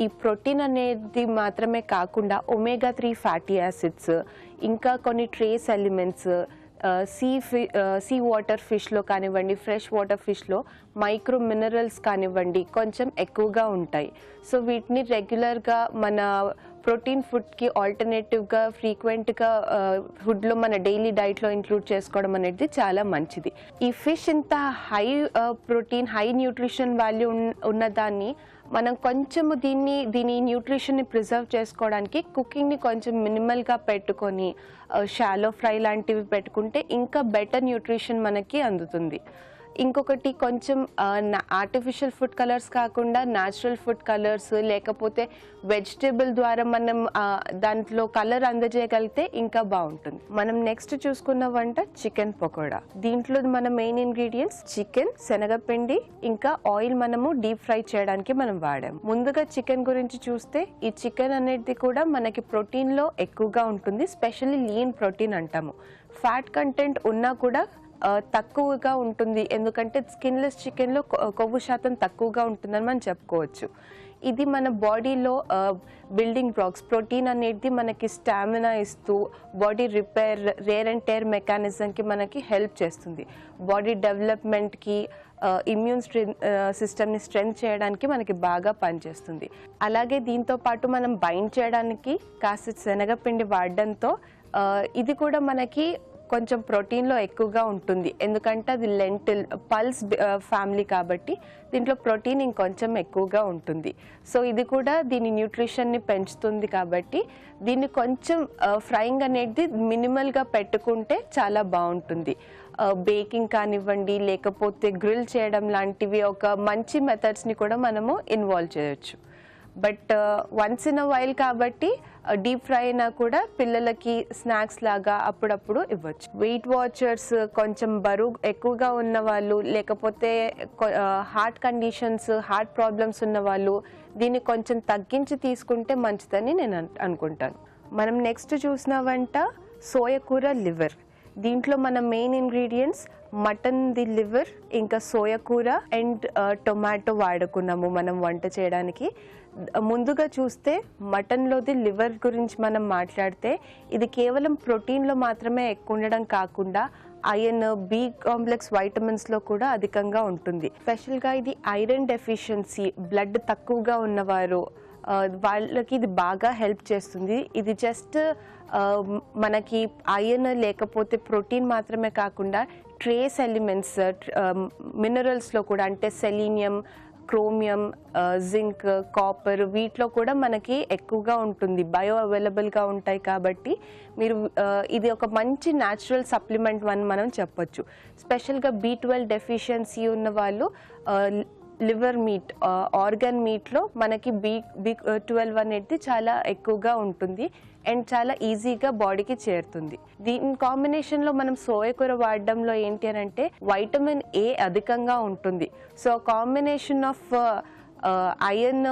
G: ఈ ప్రోటీన్ అనేది మాత్రమే కాకుండా ఒమేగా 3 ఫ్యాటీ యాసిడ్స్, ఇంకా కొన్ని ట్రేస్ ఎలిమెంట్స్, సీ వాటర్ ఫిష్లో కానివ్వండి, ఫ్రెష్ వాటర్ ఫిష్లో మైక్రో మినరల్స్ కానివ్వండి కొంచెం ఎక్కువగా ఉంటాయి. సో వీటిని రెగ్యులర్గా మన ప్రోటీన్ ఫుడ్కి ఆల్టర్నేటివ్గా ఫ్రీక్వెంట్గా ఫుడ్లో మన డైలీ డైట్లో ఇంక్లూడ్ చేసుకోవడం అనేది చాలా మంచిది. ఈ ఫిష్ ఇంత high protein, high nutrition value ఉన్నదాన్ని మనం కొంచెము దీని న్యూట్రిషన్ని ప్రిజర్వ్ చేసుకోవడానికి కుకింగ్ని కొంచెం మినిమల్గా పెట్టుకొని షాలో ఫ్రై లాంటివి పెట్టుకుంటే ఇంకా బెటర్ న్యూట్రిషన్ మనకి అందుతుంది. ఇంకొకటి కొంచెం ఆర్టిఫిషియల్ ఫుడ్ కలర్స్ కాకుండా న్యాచురల్ ఫుడ్ కలర్స్ లేకపోతే వెజిటేబుల్ ద్వారా మనం దాంట్లో కలర్ అందజేయగలిగితే ఇంకా బాగుంటుంది. మనం నెక్స్ట్ చూసుకున్న వంట చికెన్ పకోడా. దీంట్లో మన మెయిన్ ఇంగ్రీడియంట్స్ చికెన్, శనగపిండి, ఇంకా ఆయిల్ మనము డీప్ ఫ్రై చేయడానికి మనం వాడాము. ముందుగా చికెన్ గురించి చూస్తే ఈ చికెన్ అనేది కూడా మనకి ప్రోటీన్లో ఎక్కువగా ఉంటుంది. స్పెషల్లీ లీన్ ప్రోటీన్ అంటాము. ఫ్యాట్ కంటెంట్ ఉన్నా కూడా తక్కువగా ఉంటుంది. ఎందుకంటే స్కిన్లెస్ చికెన్లో కొవ్వు శాతం తక్కువగా ఉంటుందని మనం చెప్పుకోవచ్చు. ఇది మన బాడీలో బిల్డింగ్ బ్లాక్స్. ప్రోటీన్ అనేది మనకి స్టామినా ఇస్తూ body repair, wear and tear మెకానిజంకి మనకి హెల్ప్ చేస్తుంది. బాడీ డెవలప్మెంట్కి ఇమ్యూన్ సిస్టమ్ని స్ట్రెంగ్త్ చేయడానికి మనకి బాగా పనిచేస్తుంది. అలాగే దీంతో పాటు మనం బైండ్ చేయడానికి కాస్త శనగపిండి వాడడంతో ఇది కూడా మనకి కొంచెం ప్రోటీన్లో ఎక్కువగా ఉంటుంది. ఎందుకంటే అది లెంటిల్ పల్స్ ఫ్యామిలీ కాబట్టి దీంట్లో ప్రోటీన్ ఇంకొంచెం ఎక్కువగా ఉంటుంది. సో ఇది కూడా దీని న్యూట్రిషన్ని పెంచుతుంది కాబట్టి దీన్ని కొంచెం ఫ్రైయింగ్ అనేది మినిమల్గా పెట్టుకుంటే చాలా బాగుంటుంది. బేకింగ్ కానివ్వండి, లేకపోతే గ్రిల్ చేయడం లాంటివి ఒక మంచి మెథడ్స్ని కూడా మనము ఇన్వాల్వ్ చేయొచ్చు. But once in a while కాబట్టి డీప్ ఫ్రై అయినా కూడా పిల్లలకి స్నాక్స్ లాగా అప్పుడప్పుడు ఇవ్వచ్చు. వెయిట్ వాచర్స్, కొంచెం బరువు ఎక్కువగా ఉన్న వాళ్ళు, లేకపోతే హార్ట్ కండిషన్స్, హార్ట్ ప్రాబ్లమ్స్ ఉన్న వాళ్ళు దీన్ని కొంచెం తగ్గించి తీసుకుంటే మంచిదని నేను అనుకుంటాను. మనం నెక్స్ట్ చూసిన వంట సోయకూర లివర్. దీంట్లో మన main ingredients mutton the liver, ఇంకా సోయకూర అండ్ టొమాటో వాడుకున్నాము మనం వంట చేయడానికి. ముందుగా చూస్తే మటన్లోది లివర్ గురించి మనం మాట్లాడితే ఇది కేవలం ప్రోటీన్లో మాత్రమే ఎక్కువ ఉండడం కాకుండా ఐరన్, బి కాంప్లెక్స్ వైటమిన్స్లో కూడా అధికంగా ఉంటుంది. స్పెషల్గా ఇది ఐరన్ డెఫిషియన్సీ, బ్లడ్ తక్కువగా ఉన్నవారు వాళ్ళకి ఇది బాగా హెల్ప్ చేస్తుంది. ఇది జస్ట్ మనకి ఐరన్ లేకపోతే ప్రోటీన్ మాత్రమే కాకుండా ట్రేస్ ఎలిమెంట్స్, మినరల్స్లో కూడా అంటే సెలీనియం, క్రోమియం, జింక్, కాపర్ వీటిలో కూడా మనకి ఎక్కువగా ఉంటుంది, బయో అవైలబుల్గా ఉంటాయి. కాబట్టి మీరు ఇది ఒక మంచి న్యాచురల్ సప్లిమెంట్ అని మనం చెప్పొచ్చు. స్పెషల్గా B12 డెఫిషియన్సీ ఉన్న వాళ్ళు లివర్ మీట్, ఆర్గన్ మీట్లో మనకి B12 అనేది చాలా ఎక్కువగా ఉంటుంది అండ్ చాలా ఈజీగా బాడీకి చేరుతుంది. దీని కాంబినేషన్లో మనం సోయకూర వాడడంలో ఏంటి అని అంటే వైటమిన్ ఏ అధికంగా ఉంటుంది. So combination of iron,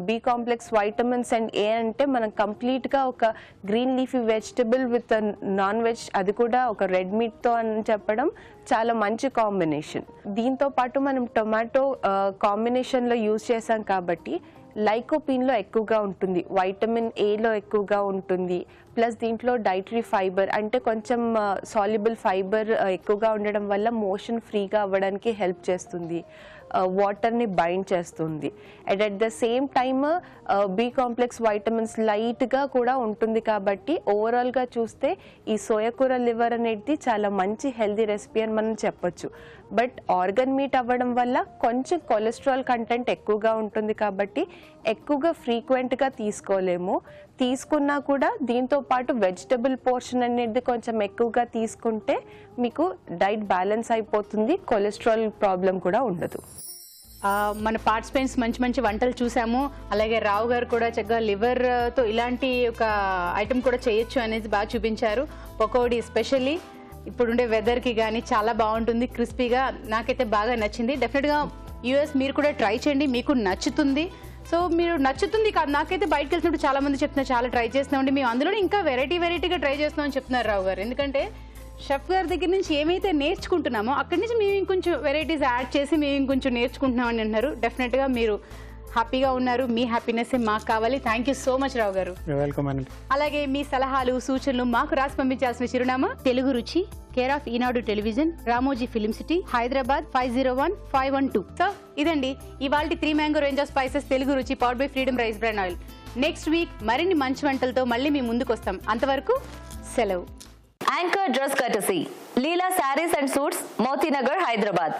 G: B complex vitamins and A అంటే మనం కంప్లీట్గా ఒక green leafy vegetable with non veg, అది కూడా ఒక రెడ్ మీట్తో అని చెప్పడం చాలా మంచి కాంబినేషన్. దీంతో పాటు మనం టొమాటో కాంబినేషన్లో యూజ్ చేసాం కాబట్టి లైకోపీన్లో ఎక్కువగా ఉంటుంది, వైటమిన్ ఏలో ఎక్కువగా ఉంటుంది, ప్లస్ దీంట్లో డైటరీ ఫైబర్ అంటే కొంచెం సాల్యుబుల్ ఫైబర్ ఎక్కువగా ఉండడం వల్ల మోషన్ ఫ్రీగా అవ్వడానికి హెల్ప్ చేస్తుంది, వాటర్ని బైండ్ చేస్తుంది. And at the same time B complex vitamins లైట్గా కూడా ఉంటుంది. కాబట్టి ఓవరాల్గా చూస్తే ఈ సోయకూర లివర్ అనేది చాలా మంచి హెల్దీ రెసిపీ అని మనం చెప్పొచ్చు. బట్ ఆర్గన్ మీట్ అవ్వడం వల్ల కొంచెం కొలెస్ట్రాల్ కంటెంట్ ఎక్కువగా ఉంటుంది కాబట్టి ఎక్కువగా ఫ్రీక్వెంట్గా తీసుకోలేము. తీసుకున్నా కూడా దీంతో పాటు వెజిటబుల్ పోర్షన్ అనేది కొంచెం ఎక్కువగా తీసుకుంటే మీకు డైట్ బ్యాలెన్స్ అయిపోతుంది, కొలెస్ట్రాల్ ప్రాబ్లం కూడా ఉండదు.
A: మన పార్టిసిపెంట్స్ మంచి మంచి వంటలు చూసాము. అలాగే రావు గారు కూడా చక్కగా లివర్తో ఇలాంటి ఒక ఐటమ్ కూడా చేయొచ్చు అనేది బాగా చూపించారు. పకోడీ ఎస్పెషల్లీ ఇప్పుడుండే వెదర్కి కానీ చాలా బాగుంటుంది, క్రిస్పీగా. నాకైతే బాగా నచ్చింది. డెఫినెట్గా యూఎస్ మీరు కూడా ట్రై చేయండి, మీకు నచ్చుతుంది. సో మీరు నచ్చుతుంది కాదు, నాకైతే బయటకు వెళ్తున్నప్పుడు చాలా మంది చెప్తున్నారు చాలా ట్రై చేస్తున్నామండి, మేము అందులోనే ఇంకా వెరైటీగా ట్రై చేస్తున్నామని చెప్తున్నారు రావు గారు. ఎందుకంటే షెఫ్ గారి దగ్గర నుంచి ఏమైతే నేర్చుకుంటున్నామో అక్కడి నుంచి మేము ఇంకొంచెం వెరైటీస్ యాడ్ చేసి మేము ఇంకొంచెం నేర్చుకుంటున్నామని అంటున్నారు. డెఫినెట్గా మీరు హ్యాపీగా ఉన్నారు, మీ హ్యాపీనెస్ మాకు కావాలి. థ్యాంక్ యూ సో మచ్ రావు గారు.
C: వెల్కమ్ అండి.
A: అలాగే మీ సలహాలు సూచనలు మాకు రాసి పంపించాల్సిన చిరునామా Telugu Ruchi, care of Eenadu Television, Ramoji Film City, Hyderabad 501512. So ఇదండి ఇవాల్టి 3 mango range of spices Telugu Ruchi powered by Freedom rice bran oil. Next week మరిన్ని మంచి వంటలతో మళ్ళీ మీ ముందుకు వస్తాం. అంతవరకు సెలవు.
H: Anchor dress courtesy Leela Sarees and suits, Motinagar, Hyderabad.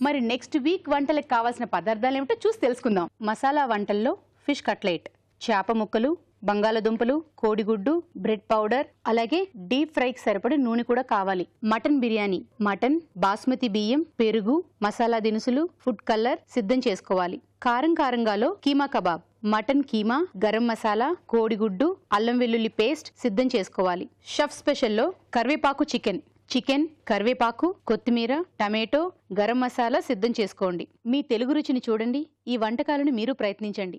A: మరి నెక్స్ట్ వీక్ వంటలకు కావాల్సిన పదార్థాలు ఏమిటో చూసి తెలుసుకుందాం. మసాలా వంటల్లో ఫిష్ కట్లెట్, చేప ముక్కలు, బంగాళదుంపలు, కోడిగుడ్డు, బ్రెడ్ పౌడర్, అలాగే డీప్ ఫ్రైకి సరిపడే నూనె కూడా కావాలి. మటన్ బిర్యానీ, మటన్, బాస్మతి బియ్యం, పెరుగు, మసాలా దినుసులు, ఫుడ్ కలర్ సిద్ధం చేసుకోవాలి. కారంగాలో కీమా కబాబ్, మటన్ కీమా, గరం మసాలా, కోడిగుడ్డు, అల్లం వెల్లుల్లి పేస్ట్ సిద్ధం చేసుకోవాలి. షెఫ్ స్పెషల్లో కరివేపాకు చికెన్, కరివేపాకు, కొత్తిమీర, టమాటో, గరం మసాలా సిద్ధం చేసుకోండి. మీ తెలుగు రుచిని చూడండి, ఈ వంటకాలను మీరు ప్రయత్నించండి.